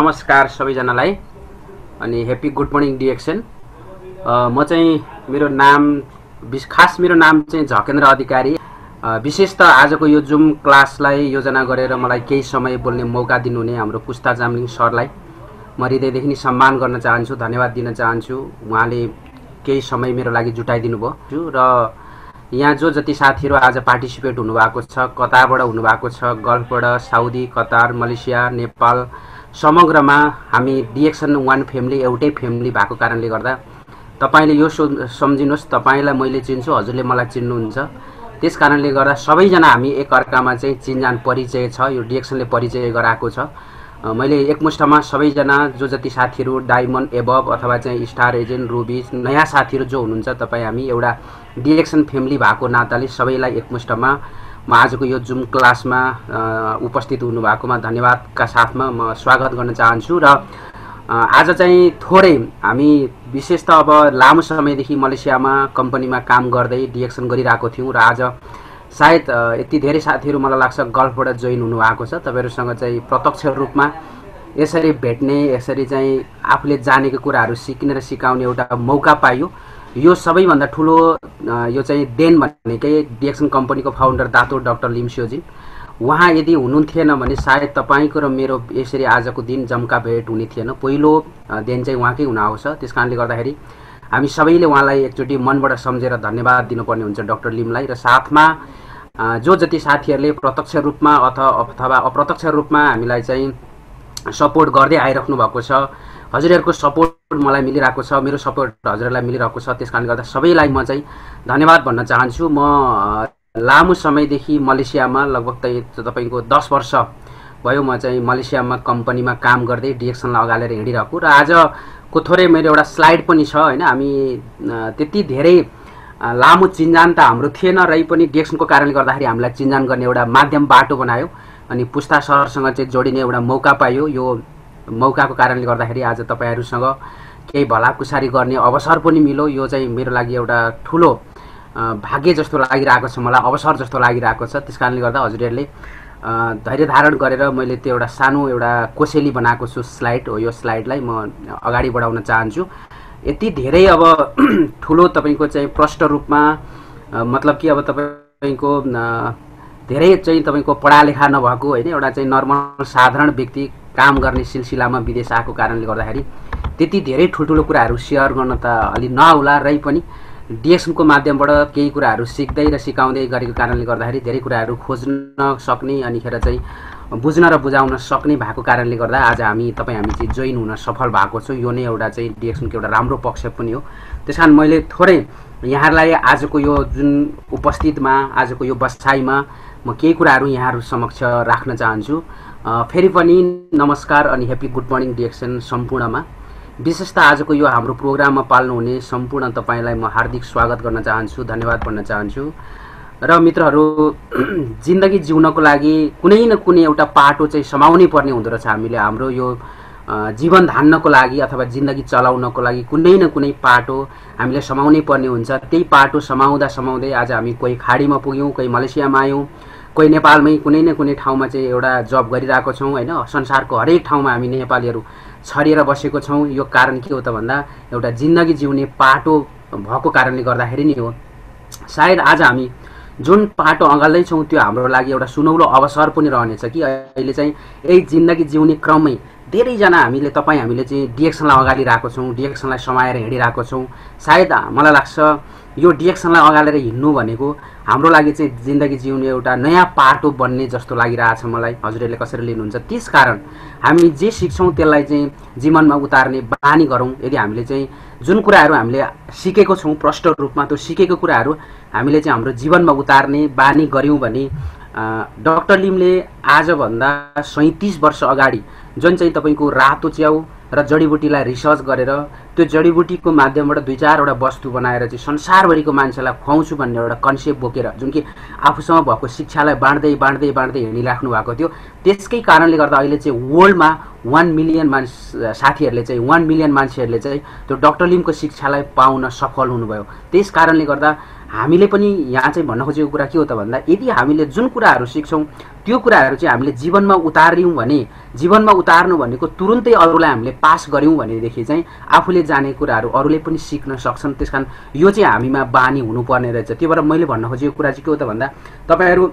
नमस्कार सबैजनालाई अनि ह्यापी गुड मर्निङ डिएक्सन। म चाहिँ मेरो नाम चाहिँ झकेन्द्र अधिकारी। विशेष त आजको यो जुम क्लासलाई योजना गरेर मलाई केही समय बोल्ने मौका दिनुहुने हाम्रो पुस्ता जामलिङ सरलाई म हृदयदेखि नै सम्मान गर्न चाहन्छु, धन्यवाद दिन चाहन्छु। उहाँले केही समय मेरो लागि जुटाइदिनु भयो र यहाँ जो जति साथीहरू आज पार्टिसिपेट हुनुभएको छ, कतारबाट हुनुभएको छ, गल्फबाट, साउदी, कतार, मलेसिया, नेपाल, समग्रमा हामी डिएक्सन वान फ्यामिली एउटै फ्यामिली भएको कारणले गर्दा तपाईले यो सम्झिनुहोस्, तपाईलाई मैले चिन्छु, हजुरले मलाई चिन्नुहुन्छ। त्यस कारणले गर्दा सबैजना हामी एक अर्कामा चाहिँ चिनजान परिचय छ, यो डिएक्सनले परिचय गराएको छ। मैले एकमुष्टमा सबैजना जो जति साथीहरू डायमन्ड एबभ अथवा चाहिँ स्टार एजेन्ट, रुबी, नयाँ साथीहरू जो हुनुहुन्छ, तपाईँ हामी एउटा डिएक्सन फ्यामिली भएको नाताले सबैलाई एकमुष्टमा म आजको यो जुम क्लासमा उपस्थित हुनुभएकोमा धन्यवादका साथमा म स्वागत गर्न चाहन्छु। र आज चाहिँ थोरै हामी विशेष त अब लामो समयदेखि मलेसियामा कम्पनीमा काम गर्दै डिएक्सन गरिरहेको थियौँ र आज सायद यति धेरै साथीहरू मलाई लाग्छ गल्फबाट जोइन हुनुभएको छ। तपाईहरुसँग चाहिँ प्रत्यक्ष रूपमा यसरी भेट्ने, यसरी चाहिँ आफूले जानेको कुराहरू सिक्ने र सिकाउने एउटा मौका पाइयो। यो सबैभन्दा ठुलो यो चाहिँ देन भनेकै डिएक्सन कम्पनीको फाउन्डर दातो डाक्टर लिम्सियोजी। उहाँ यदि हुनुहुन्थेन भने सायद तपाईको र मेरो यसरी आजको दिन जम्का भेट हुने थिएन। पहिलो देन चाहिँ उहाँकै हुन आउँछ। त्यसकारणले गर्दाखेरि हामी सबैले उहाँलाई एकचोटि मनबाट सम्झेर धन्यवाद दिनुपर्ने हुन्छ डाक्टर लिमलाई। र साथमा जो जति साथीहरूले प्रत्यक्ष रूपमा अथवा अप्रत्यक्ष रूपमा हामीलाई चाहिँ सपोर्ट गर्दै आइराख्नु भएको छ, हजुरहरूको सपोर्ट मलाई मिलिरहेको छ, मेरो सपोर्ट हजुरहरूलाई मिलिरहेको छ। त्यसकारणले गर्दा सबैलाई म चाहिँ धन्यवाद भन्न चाहन्छु। म लामो समयदेखि मलेसियामा लगभग तपाईको 10 वर्ष भयो म चाहिँ मलेसियामा कम्पनीमा काम गर्दै डिएक्सनलाई अगालेर हिँडिरहेको। र आजको थोरै मेरो एउटा स्लाइड पनि छ हैन। हामी त्यति धेरै लामो चिन्जान त हाम्रो थिएन, रै पनि डिएक्सनको कारणले गर्दाखेरि हामीलाई चिन्जान गर्ने एउटा माध्यम बाटो बनायो अनि पुस्ता सरसँग चाहिँ जोडिने एउटा मौका पाइयो। यो मौकाको कारणले गर्दाखेरि आज तपाईहरुसँग केही भलाकुसारी गर्ने अवसर पनि मिल्यो। यो चाहिँ मेरो लागि एउटा ठुलो भाग्य जस्तो लागिरहेको छ, मलाई अवसर जस्तो लागिरहेको छ। त्यसकारणले गर्दा हजुरहरूले धैर्य धारण गरेर मैले त्यो एउटा सानो एउटा कोसेली बनाएको छु स्लाइड हो। यो स्लाइडलाई म अगाडि बढाउन चाहन्छु। यति धेरै अब ठुलो तपाईको चाहिँ प्रष्ट रूपमा मतलब कि अब तपाईको धेरै चाहिँ तपाईको पढालेखा नभएको हैन, एउटा चाहिँ नर्मल साधारण व्यक्ति काम गर्ने सिलसिलामा विदेश आएको कारणले गर्दाखेरि त्यति धेरै ठुल्ठुलो कुराहरू शेयर गर्न त अलि नहोला, रै पनि डिएक्सनको माध्यमबाट केही कुराहरू सिक्दै र सिकाउँदै गरेको कारणले गर्दाखेरि धेरै कुराहरू खोज्न सक्ने अनिखेर चाहिँ बुझ्न र बुझाउन सक्ने भएको कारणले गर्दा आज हामी चाहिँ जोइन हुन सफल भएको छौँ। यो नै एउटा चाहिँ डिएक्सनको एउटा राम्रो पक्ष पनि हो। त्यसकारण मैले थोरै यहाँहरूलाई आजको यो जुन उपस्थितमा आजको यो बसाइमा म केही कुराहरू यहाँहरू समक्ष राख्न चाहन्छु। फेरि पनि नमस्कार अनि ह्यापी गुड मर्निङ डिएक्सन सम्पूर्णमा। विशेष त आजको यो हाम्रो प्रोग्राममा पाल्नुहुने सम्पूर्ण तपाईलाई म हार्दिक स्वागत गर्न चाहन्छु, धन्यवाद भन्न चाहन्छु। र मित्रहरू, जिन्दगी जिउनको लागि कुनै न कुनै एउटा पाटो चाहिँ समाउनै पर्ने हुँदो रहेछ। हामीले हाम्रो यो जीवन धान्नको लागि अथवा जिन्दगी चलाउनको लागि कुनै न कुनै पाटो हामीले समाउनै पर्ने हुन्छ। त्यही पाटो समाउँदा समाउँदै आज हामी कोही खाडीमा पुग्यौँ, कोही मलेसियामा आयौँ, कोही नेपालमै कुनै न कुनै ठाउँमा चाहिँ एउटा जब गरिरहेको छौँ हैन। संसारको हरेक ठाउँमा हामी नेपालीहरू छरिएर बसेको छौँ। यो कारण के हो त भन्दा एउटा जिन्दगी जिउने पाटो भएको कारणले गर्दाखेरि नै हो। सायद आज हामी जुन पाटो अगाल्दै छौँ त्यो हाम्रो लागि एउटा सुनौलो अवसर पनि रहनेछ कि अहिले चाहिँ यही जिन्दगी जिउने क्रममै धेरैजना हामीले चाहिँ डिएक्सनलाई अगाडि राखेको छौँ, डिएक्सनलाई समाएर हिँडिरहेको छौँ। सायद मलाई लाग्छ यो डिएक्सनलाई अगालेर हिँड्नु भनेको हाम्रो लागि चाहिँ जिन्दगी जिउने एउटा नयाँ पाटो बन्ने जस्तो लागिरहेछ मलाई। हजुरहरूले कसरी लिनुहुन्छ? त्यसकारण हामी जे सिक्छौँ त्यसलाई चाहिँ जीवनमा उतार्ने बानी गरौँ। यदि हामीले चाहिँ जुन कुराहरू हामीले सिकेको छौँ प्रष्ट रूपमा त्यो सिकेको कुराहरू हामीले चाहिँ हाम्रो जीवनमा उतार्ने बानी गऱ्यौँ भने डाक्टर लिमले आजभन्दा 37 वर्ष अगाडि जुन चाहिँ तपाईको रातो च्याउ र जडीबुटीलाई रिसर्च गरेर त्यो जडीबुटीको माध्यमबाट 2-4 वटा वस्तु बनाएर चाहिँ संसारभरिको मान्छेलाई खुवाउँछु भन्ने एउटा कन्सेप्ट बोकेर जुन कि आफूसँग भएको शिक्षालाई बाँड्दै बाँड्दै बाँड्दै हिँडिराख्नु भएको थियो। त्यसकै कारणले गर्दा अहिले चाहिँ वर्ल्डमा 1 मिलियन साथीहरूले चाहिँ 1 मिलियन मान्छेहरूले चाहिँ त्यो डाक्टर लिमको शिक्षालाई पाउन सफल हुनुभयो। त्यस कारणले गर्दा हामीले पनि यहाँ चाहिँ भन्न खोजेको कुरा के हो त भन्दा यदि हामीले जुन कुराहरू सिक्छौँ त्यो कुराहरू चाहिँ हामीले जीवनमा उतार्यौँ भने जीवनमा उतार्नु भनेको तुरुन्तै अरूलाई हामीले पास गर्यौँ भनेदेखि चाहिँ आफूले जाने कुराहरू अरूले पनि सिक्न सक्छन्। त्यसकारण यो चाहिँ हामीमा बानी हुनुपर्ने रहेछ। त्यो भएर मैले भन्न खोजेको कुरा चाहिँ के हो त भन्दा तपाईहरू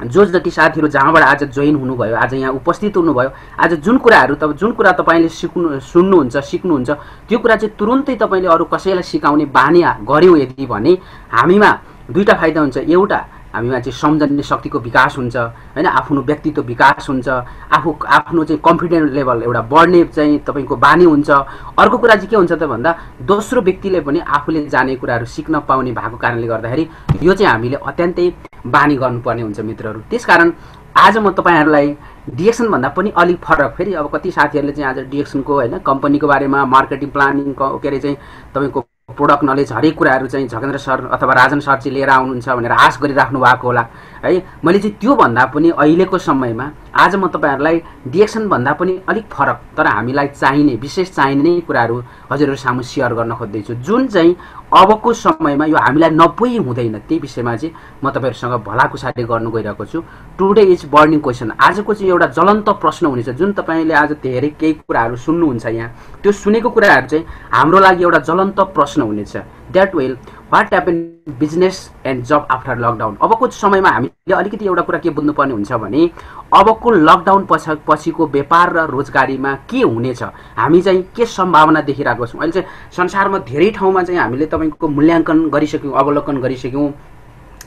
जो जति साथीहरू जहाँबाट आज जोइन हुनुभयो, आज यहाँ उपस्थित हुनुभयो, आज जुन कुरा तपाईँले सुन्नुहुन्छ सिक्नुहुन्छ त्यो कुरा चाहिँ तुरुन्तै तपाईँले अरू कसैलाई सिकाउने बानी गर्यौँ यदि भने हामीमा दुईटा फाइदा हुन्छ। एउटा हामीमा चाहिँ सम्झने शक्तिको विकास हुन्छ हैन, आफ्नो व्यक्तित्व विकास हुन्छ, आफ्नो चाहिँ कन्फिडेन्स लेभल एउटा बढ्ने चाहिँ तपाईको बानी हुन्छ। अर्को कुरा चाहिँ के हुन्छ त भन्दा दोस्रो व्यक्तिले पनि आफूले जाने कुराहरू सिक्न पाउने भएको कारणले गर्दाखेरि यो चाहिँ हामीले अत्यन्तै बानी गर्नुपर्ने हुन्छ मित्रहरू। त्यसकारण आज म तपाईहरुलाई डिएक्सन भन्दा पनि अलिक फरक, फेरि अब कति साथीहरूले चाहिँ आज डिएक्सनको हैन कम्पनीको बारेमा मार्केटिङ प्लानिङ के अरे चाहिँ तपाईको प्रोडक्ट नलेज हरेक कुराहरू चाहिँ झगेन्द्र सर अथवा राजन सर चाहिँ लिएर आउनुहुन्छ भनेर आश गरिराख्नु भएको होला है। मैले चाहिँ त्यो भन्दा पनि अहिलेको समयमा आज म तपाईहरुलाई डिएक्सन भन्दा पनि अलिक फरक तर हामीलाई चाहिने विशेष चाहिने नै कुराहरू हजुरहरु सामु शेयर गर्न खोज्दैछु, जुन चाहिँ अबको समयमा यो हामीलाई नपोइ हुँदैन। त्यही विषयमा चाहिँ म तपाईहरुसँग भलाकुसारी गर्न गइरहेको छु। टुडे इज बर्निङ क्वेशन, आजको चाहिँ एउटा ज्वलन्त प्रश्न हुनेछ जुन तपाईले आज धेरै केही कुराहरू सुन्नुहुन्छ यहाँ, त्यो सुनेको कुराहरू चाहिँ हाम्रो लागि एउटा ज्वलन्त प्रश्न हुनेछ। That will what happen business and जब आफ्टर लकडाउन। अबको समयमा हामीले अलिकति एउटा कुरा के बुझ्नुपर्ने हुन्छ भने अबको लकडाउन पछिको व्यापार र रोजगारीमा के हुनेछ, हामी चाहिँ के सम्भावना देखिरहेको छौं। अहिले चाहिँ संसारमा धेरै ठाउँमा चाहिँ हामीले तपाईको मूल्याङ्कन गरिसक्यौं, अवलोकन गरिसक्यौं।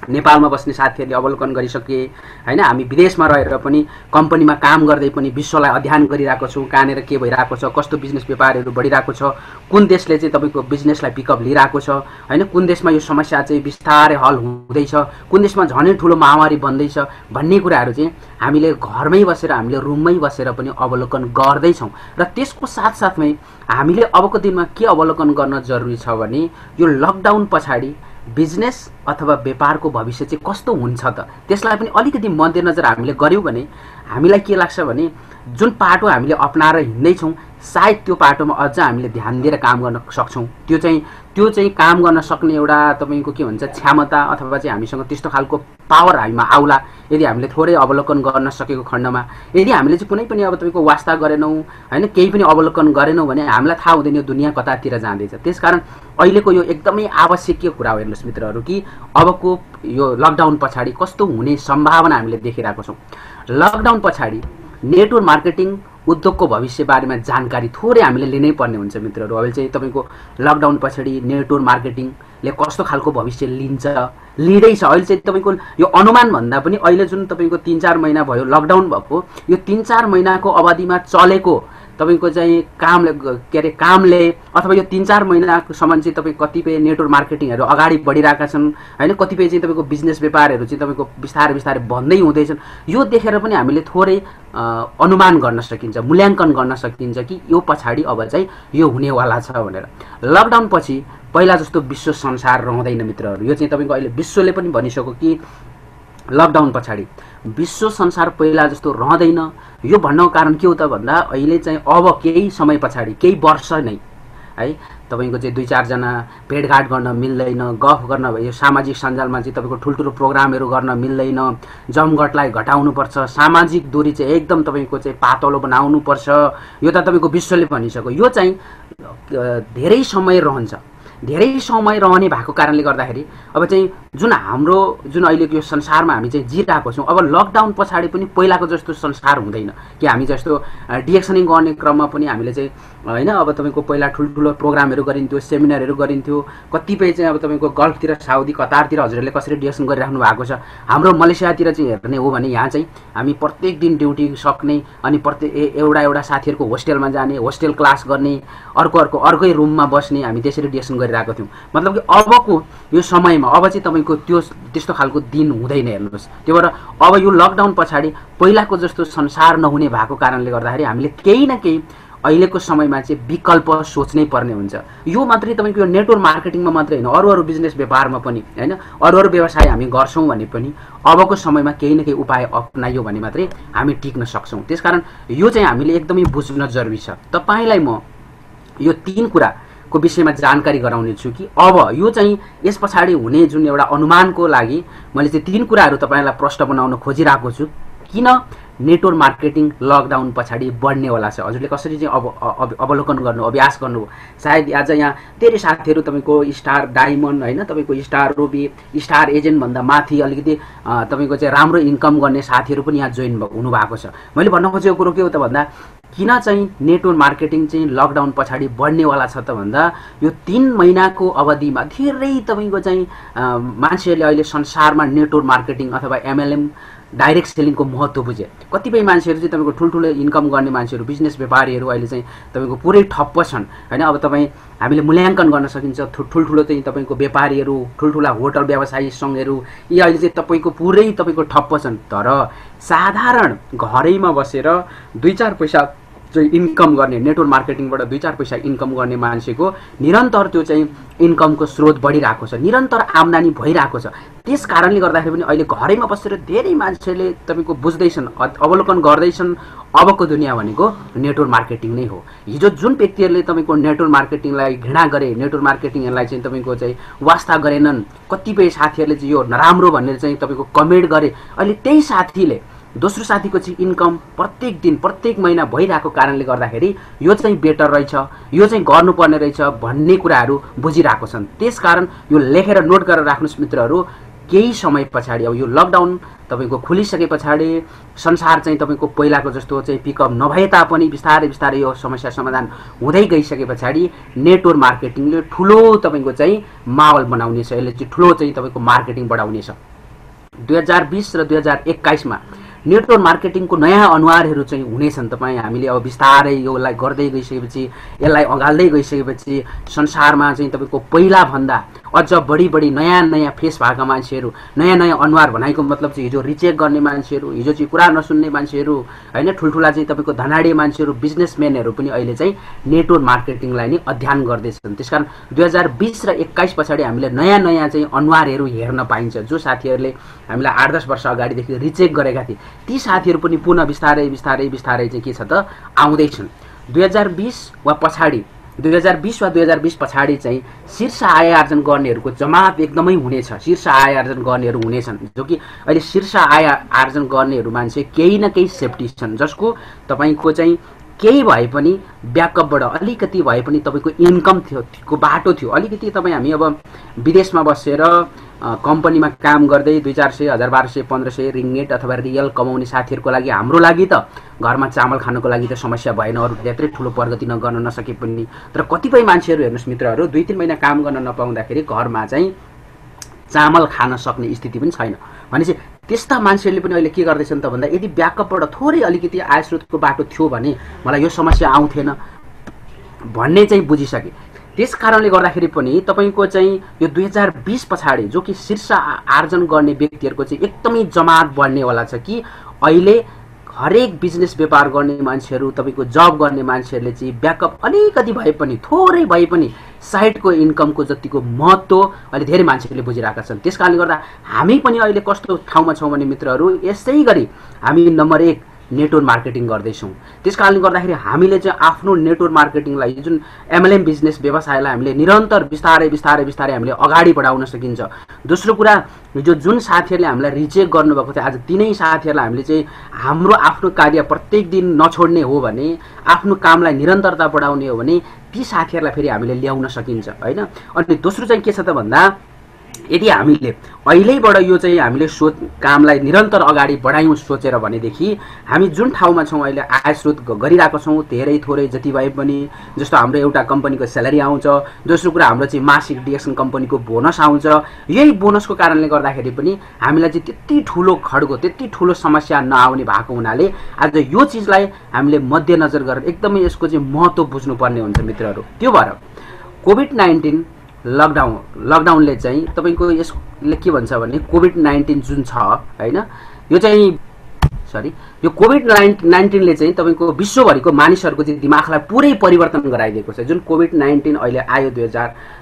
नेपालमा बस्ने साथीहरूले अवलोकन गरिसके हैन, हामी विदेशमा रहेर पनि कम्पनीमा काम गर्दै पनि विश्वलाई अध्ययन गरिरहेको छौं, कहाँनेर के भइरहेको छ, कस्तो बिजनेस व्यापारहरू बढिरहेको छ, कुन देशले चाहिँ तपाईको बिजनेसलाई पिकअप लिइरहेको छ हैन, कुन देशमा यो समस्या चाहिँ बिस्तारै हल हुँदैछ, कुन देशमा झनै ठुलो महामारी बन्दैछ भन्ने कुराहरू चाहिँ हामीले घरमै बसेर हामीले रुममै बसेर पनि अवलोकन गर्दै छौं। र त्यसको साथसाथमै हामीले अबको दिनमा के अवलोकन गर्न जरुरी छ भने यो लकडाउन पछाडी बिजनेस अथवा व्यापारको भविष्य चाहिँ कस्तो हुन्छ त, त्यसलाई पनि अलिकति मध्यनजर हामीले गर्यौं भने हामीलाई के लाग्छ भने जुन पाटो हामीले अपनाएर हिँड्दै छौं सायद त्यो पाटोमा अझ हामीले ध्यान दिएर काम गर्न सक्छौं। त्यो चाहिँ काम गर्न सक्ने एउटा तपाईको के भन्छ क्षमता अथवा चाहिँ हामीसँग त्यस्तो खालको पावर हामीमा आउला यदि हामीले थोरै अवलोकन गर्न सकेको खण्डमा। यदि हामीले चाहिँ कुनै पनि अब तपाईको वास्ता गरेनौं हैन, केही पनि अवलोकन गरेनौं भने हामीलाई थाहा हुँदैन यो दुनिया कतातिर जाँदैछ। त्यसकारण अहिलेको यो एकदमै आवश्यकीय कुरा हो हेर्नुस् मित्रहरू कि अबको यो लकडाउन पछाडी कस्तो हुने सम्भावना हामीले देखिरहेको छौं। लकडाउन पछाडी नेटवर्क मार्केटिङ उद्योगको भविष्य बारेमा जानकारी थोरै हामीले लिनै पर्ने हुन्छ मित्रहरू। अहिले चाहिँ तपाईको लकडाउन पछाडी नेटवर्क मार्केटिङले कस्तो खालको भविष्य लिँदैछ, अहिले चाहिँ तपाईको यो अनुमान भन्दा पनि अहिले जुन तपाईको 3-4 महिना भयो लकडाउन भएको, यो 3-4 महिनाको अवधिमा चलेको तपाईको चाहिँ कामले अथवा यो 3-4 महिनासम्म चाहिँ तपाईको कतिपय नेटवर्क मार्केटिङहरू अगाडि बढिरहेका छन् हैन, कतिपय चाहिँ तपाईको बिजनेस व्यापारहरू चाहिँ तपाईको बिस्तारै बन्दै हुँदैछन्। यो देखेर पनि हामीले थोरै अनुमान गर्न सकिन्छ, मूल्याङ्कन गर्न सकिन्छ कि यो पछाडी अब चाहिँ यो हुनेवाला छ भनेर। लकडाउन पछि पहिला जस्तो विश्व संसार रहँदैन मित्रहरू। यो चाहिँ तपाईको अहिले विश्वले पनि भनिसक्यो कि लकडाउन पछाडी विश्व संसार पहिला जस्तो रहँदैन। यो भन्नको कारण के हो त भन्दा अहिले चाहिँ अब केही समय पछाडी केही वर्ष नै है तपाईको चाहिँ 2-4 जना भेटघाट गर्न मिल्दैन, गफ गर्न यो सामाजिक सञ्जालमा चाहिँ तपाईको ठुल्ठुलो प्रोग्रामहरू गर्न मिल्दैन, जमघटलाई घटाउनु पर्छ, सामाजिक दूरी चाहिँ एकदम तपाईको चाहिँ पातलो बनाउनु पर्छ। यो त तपाईको विश्वले भनिसक्यो। यो चाहिँ धेरै समय रहन्छ, धेरै समय रहने भएको कारणले गर्दाखेरि अब चाहिँ जुन अहिलेको यो संसारमा हामी चाहिँ जिरहेको छौं, अब लकडाउन पछाडी पनि पहिलाको जस्तो संसार हुँदैन कि हामी जस्तो डिएक्सनिङ गर्ने क्रममा पनि हामीले चाहिँ हैन अब तपाईको पहिला ठुल्ठुलो प्रोग्रामहरू गरिन्थ्यो, सेमिनारहरू गरिन्थ्यो। कतिपय चाहिँ अब तपाईको गल्फतिर, साउदी, कतारतिर हजुरहरूले कसरी डिएक्सन गरिराख्नु भएको छ। हाम्रो मलेसियातिर चाहिँ हेर्ने हो भने यहाँ चाहिँ हामी प्रत्येक दिन ड्युटी सक्ने अनि प्रत्येक एउटा साथीहरुको होस्टेलमा जाने, होस्टेल क्लास गर्ने, अर्कै रुममा बस्ने, हामी त्यसरी डिएक्सन गरिरहेको थियौं। मतलब कि अबको यो समयमा अब चाहिँ तपाईको त्यस्तो खालको दिन हुँदैन हेर्नुस्। त्यो भएर अब यो लकडाउन पछाडी पहिलाको जस्तो संसार नहुने भएको कारणले गर्दाखेरि हामीले केही न केही अहिलेको समयमा चाहिँ विकल्प सोच्नै पर्ने हुन्छ। यो मात्रै तपाईको यो नेटवर्क मार्केटिङमा मात्रै हैन, अरू बिजनेस व्यापारमा पनि हैन, अरू व्यवसाय हामी गर्छौं भने पनि अबको समयमा केही न केही उपाय अपनाइयो भने मात्रै हामी टिक्न सक्छौं। त्यसकारण यो चाहिँ हामीले एकदमै बुझ्न जरुरी छ। तपाईलाई म यो 3 कुराको को विषयमा जानकारी गराउने छु कि अब यो चाहिँ यस पछाडि हुने जुन एउटा अनुमानको लागि मैले चाहिँ 3 कुराहरू तपाईलाई प्रश्न बनाउन खोजिरहेको छु। किन नेटवर्क मार्केटिङ लकडाउन पछाडि बढ्नेवाला छ? हजुरले कसरी चाहिँ अवलोकन गर्नु, अभ्यास गर्नु? सायद आज यहाँ धेरै साथीहरू तपाईको स्टार डायमन्ड हैन, तपाईको स्टार रुबी, स्टार एजेन्ट भन्दा माथि अलिकति तपाईको चाहिँ राम्रो इन्कम गर्ने साथीहरू पनि यहाँ जोइन हुनु भएको छ। मैले भन्न खोजेको कुरो के हो त भन्दा किन चाहिँ नेटवर्क मार्केटिङ चाहिँ लकडाउन पछाडि बढ्नेवाला छ त भन्दा यो 3 महिनाको अवधिमा धेरै तपाईको चाहिँ मान्छेहरूले अहिले संसारमा नेटवर्क मार्केटिङ अथवा एमएलएम डाइरेक्ट सेलिङको महत्त्व बुझे। कतिपय मान्छेहरू चाहिँ तपाईको ठुलठुलो इन्कम गर्ने मान्छेहरू, बिजनेस व्यापारीहरू अहिले चाहिँ तपाईको पुरै ठप्प छन् हैन। अब तपाईँ हामीले मूल्याङ्कन गर्न सकिन्छ ठुलठुलो चाहिँ तपाईको व्यापारीहरू, ठुलठुला होटल व्यवसायी सङ्घहरू यी अहिले चाहिँ तपाईको पुरै तपाईको ठप्प छन्। तर साधारण घरैमा बसेर 2-4 पैसा चाहिँ इन्कम गर्ने, नेटवर्क मार्केटिङबाट 2-4 पैसा इन्कम गर्ने मान्छेको निरन्तर त्यो चाहिँ इन्कमको स्रोत बढिरहेको छ, निरन्तर आम्दानी भइरहेको छ। त्यस कारणले गर्दाखेरि पनि अहिले घरैमा बसेर धेरै मान्छेले तपाईको बुझ्दैछन्, अवलोकन गर्दैछन् अबको दुनियाँ भनेको नेटवर्क मार्केटिङ नै हो। हिजो जुन व्यक्तिहरूले तपाईको नेटवर्क मार्केटिङलाई घृणा गरे, नेटवर्क मार्केटिङलाई चाहिँ तपाईको चाहिँ वास्ता गरेनन्, कतिपय साथीहरूले चाहिँ यो नराम्रो भनेर चाहिँ तपाईको कमेन्ट गरे, अहिले त्यही साथीले दोस्रो साथीको चाहिँ इन्कम प्रत्येक दिन प्रत्येक महिना भइरहेको कारणले गर्दाखेरि यो चाहिँ बेटर रहेछ, यो चाहिँ गर्नुपर्ने रहेछ भन्ने कुराहरू बुझिरहेको छन्। त्यसकारण यो लेखेर नोट गरेर राख्नुस् मित्रहरू। केही समय पछाडि अब यो लकडाउन तपाईको खुलिसके पछाडि संसार चाहिँ तपाईको पहिलाको जस्तो चाहिँ पिकअप नभए तापनि बिस्तारै बिस्तारै यो समस्या समाधान हुँदै गइसके पछाडि नेटवर्क मार्केटिङले ठुलो तपाईको चाहिँ माहौल बनाउनेछ, यसले चाहिँ ठुलो चाहिँ तपाईको मार्केटिङ बढाउनेछ। 2020 र 2021 मा नेटवर्क मार्केटिङको नयाँ अनुहारहरू चाहिँ हुनेछन्। तपाईँ हामीले अब बिस्तारै योलाई गर्दै गइसकेपछि, यसलाई अगाल्दै गइसकेपछि संसारमा चाहिँ तपाईको पहिला भन्दा अझ बढी नयाँ फेस भएका मान्छेहरू, नयाँ अनुहार भनेको मतलब चाहिँ हिजो रिचेक गर्ने मान्छेहरू, हिजो चाहिँ कुरा नसुन्ने मान्छेहरू हैन, ठुलठुला चाहिँ तपाईको धनाढ्य मान्छेहरू, बिजनेसम्यानहरू पनि अहिले चाहिँ नेटवर्क मार्केटिङलाई नै अध्ययन गर्दैछन्। त्यसकारण 2020 र 21 पछाडि हामीले नयाँ चाहिँ अनुहारहरू हेर्न पाइन्छ। जो साथीहरूले हामीलाई 8-10 वर्ष अगाडिदेखि रिचेक गरेका थिए ती साथीहरू पनि पुनः बिस्तारै चाहिँ के छ त आउँदैछन्। 2020 वा 2020 पछाडि चाहिँ शीर्ष आय आर्जन गर्नेहरूको जमात एकदमै हुनेछ, शीर्ष आय आर्जन गर्नेहरू हुनेछन्। जो कि अहिले शीर्ष आय आर्जन गर्नेहरू मान्छे केही न केही सेफ्टी छन्, जसको तपाईको चाहिँ केही भए पनि ब्याकअपबाट अलिकति भए पनि तपाईको इन्कम को बाटो थियो। अलिकति तपाईँ हामी अब विदेशमा बसेर कम्पनीमा काम गर्दै 200-400, 1000-1200, 1500 रिङ्गेट अथवा रियल कमाउने साथीहरूको लागि, हाम्रो लागि त घरमा चामल खानको लागि त समस्या भएन, अरू त्यत्रै ठुलो प्रगति गर्न नसके पनि। तर कतिपय मान्छेहरू हेर्नुहोस् मित्रहरू 2-3 महिना काम गर्न नपाउँदाखेरि घरमा चाहिँ चामल खान सक्ने स्थिति पनि छैन। भनेपछि त्यस्ता मान्छेहरूले पनि अहिले के गर्दैछन् त भन्दा यदि ब्याकअपबाट थोरै अलिकति आय स्रोतको बाटो थियो भने मलाई यो समस्या आउँथेन भन्ने चाहिँ बुझिसके। त्यस कारणले गर्दाखेरि पनि तपाईको चाहिँ यो 2020 पछाडि जो कि शीर्ष आर्जन गर्ने व्यक्तिहरूको चाहिँ एकदमै जमात बढ्नेवाला छ कि अहिले हरेक बिजनेस व्यापार गर्ने मान्छेहरू, तपाईको जब गर्ने मान्छेहरूले चाहिँ ब्याकअप अलिकति भए पनि, थोरै भए पनि साइडको इन्कमको जतिको महत्त्व अहिले धेरै मान्छेहरूले बुझिरहेका छन्। त्यसकारणले गर्दा हामी पनि अहिले कस्तो ठाउँमा छौँ भने मित्रहरू, यसै गरी हामी नम्बर 1 नेटवर्क मार्केटिङ गर्दैछौँ। त्यसकारणले गर्दाखेरि हामीले चाहिँ आफ्नो नेटवर्क मार्केटिङलाई, जुन एमएलएम बिजनेस व्यवसायलाई हामीले निरन्तर बिस्तारै हामीले अगाडि बढाउन सकिन्छ। दोस्रो कुरा, हिजो जुन साथीहरूले हामीलाई रिचेक गर्नुभएको थियो, आज तिनै साथीहरूलाई हामीले चाहिँ हाम्रो आफ्नो कार्य प्रत्येक दिन नछोड्ने हो भने, आफ्नो कामलाई निरन्तरता बढाउने हो भने ती साथीहरूलाई फेरि हामीले ल्याउन सकिन्छ हैन। अनि दोस्रो चाहिँ के छ त भन्दा यदि हामीले अहिलेबाट यो चाहिँ हामीले कामलाई निरन्तर अगाडि बढायौँ सोचेर भनेदेखि हामी जुन ठाउँमा छौँ अहिले आय स्रोत गरिरहेको छौँ, धेरै थोरै जति भए पनि, जस्तो हाम्रो एउटा कम्पनीको स्यालेरी आउँछ, दोस्रो कुरा हाम्रो चाहिँ मासिक डिएक्सन कम्पनीको बोनस आउँछ। यही बोनसको कारणले गर्दाखेरि पनि हामीलाई चाहिँ त्यति ठुलो खड्गो, त्यति ठुलो समस्या नआउने भएको हुनाले आज यो चिजलाई हामीले मध्यनजर गरेर एकदमै यसको चाहिँ महत्त्व बुझ्नुपर्ने हुन्छ मित्रहरू। त्यो भएर कोभिड-19 लकडाउनले चाहिँ तपाईको यसले के भन्छ भने कोभिड-19 जुन छ हैन, यो चाहिँ यो कोभिड-19ले चाहिँ तपाईको विश्वभरिको मानिसहरूको चाहिँ दिमागलाई पुरै परिवर्तन गराइदिएको छ। जुन कोभिड-19 अहिले आयो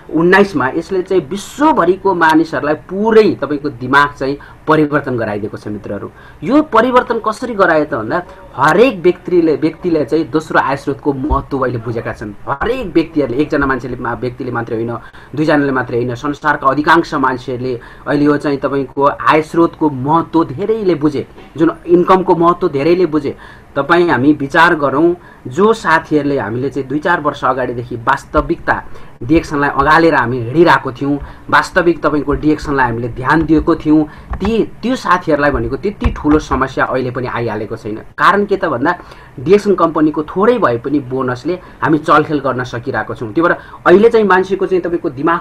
2019 मा यसले चाहिँ विश्वभरिको मानिसहरूलाई पुरै तपाईको दिमाग चाहिँ परिवर्तन गराइदिएको छ मित्रहरू। यो परिवर्तन कसरी गरायो त भन्दा हरेक व्यक्तिले चाहिँ दोस्रो आय स्रोतको महत्त्व अहिले बुझेका छन्। हरेक व्यक्तिहरूले, एकजना व्यक्तिले मात्रै होइन, दुईजनाले मात्रै होइन, संसारका अधिकांश मान्छेहरूले अहिले यो चाहिँ तपाईको आय स्रोतको महत्त्व धेरैले बुझे, जुन इन्कमको महत्त्व धेरैले बुझे। तपाईँ हामी विचार गरौँ, जो साथीहरूले हामीले चाहिँ 2-4 वर्ष अगाडिदेखि वास्तविकता डिएक्सनलाई अगालेर हामी हिँडिरहेको थियौँ, वास्तविक तपाईको डिएक्सनलाई हामीले ध्यान दिएको थियौँ, त्यो साथीहरूलाई भनेको त्यति ठुलो समस्या अहिले पनि आइहालेको छैन। कारण के त भन्दा डिएक्सन कम्पनीको थोरै भए पनि बोनसले हामी चलखेल गर्न सकिरहेको छौँ। त्यो भएर अहिले चाहिँ मान्छेको चाहिँ तपाईको दिमाग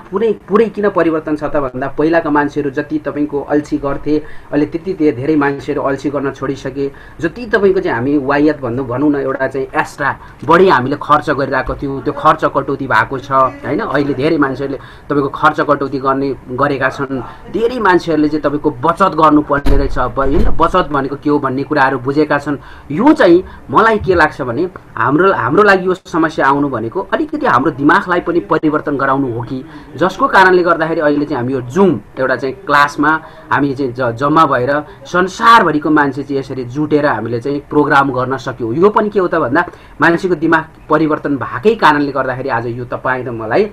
पुरै किन परिवर्तन छ त भन्दा पहिलाका मान्छेहरू जति तपाईको अल्छी गर्थे, अहिले त्यति धेरै मान्छेहरू अल्छी गर्न छोडिसके। जति तपाईको चाहिँ हामी वायत भनौँ न एउटा चाहिँ एक्स्ट्रा बढी हामीले खर्च गरिरहेको थियौँ, त्यो खर्च कटौती भएको छ हैन। अहिले धेरै मान्छेहरूले तपाईको खर्च कटौती गरेका छन्। धेरै मान्छेहरूले चाहिँ तपाईको बचत गर्नुपर्ने रहेछ हैन। बचत भनेको के हो भन्ने कुराहरू बुझेका छन्। यो चाहिँ मलाई के लाग्छ भने हाम्रो लागि यो समस्या आउनु भनेको अलिकति हाम्रो दिमागलाई पनि परिवर्तन गराउनु हो कि, जसको कारणले गर्दाखेरि अहिले चाहिँ हामी यो जुम एउटा चाहिँ क्लासमा हामी चाहिँ जम्मा भएर संसारभरिको मान्छे चाहिँ यसरी जुटेर हामीले चाहिँ प्रोग्राम गर्न सक्यौँ। यो पनि के हो त भन्दा मान्छेको दिमाग परिवर्तन भएकै कारणले गर्दाखेरि आज यो तपाईँ र मलाई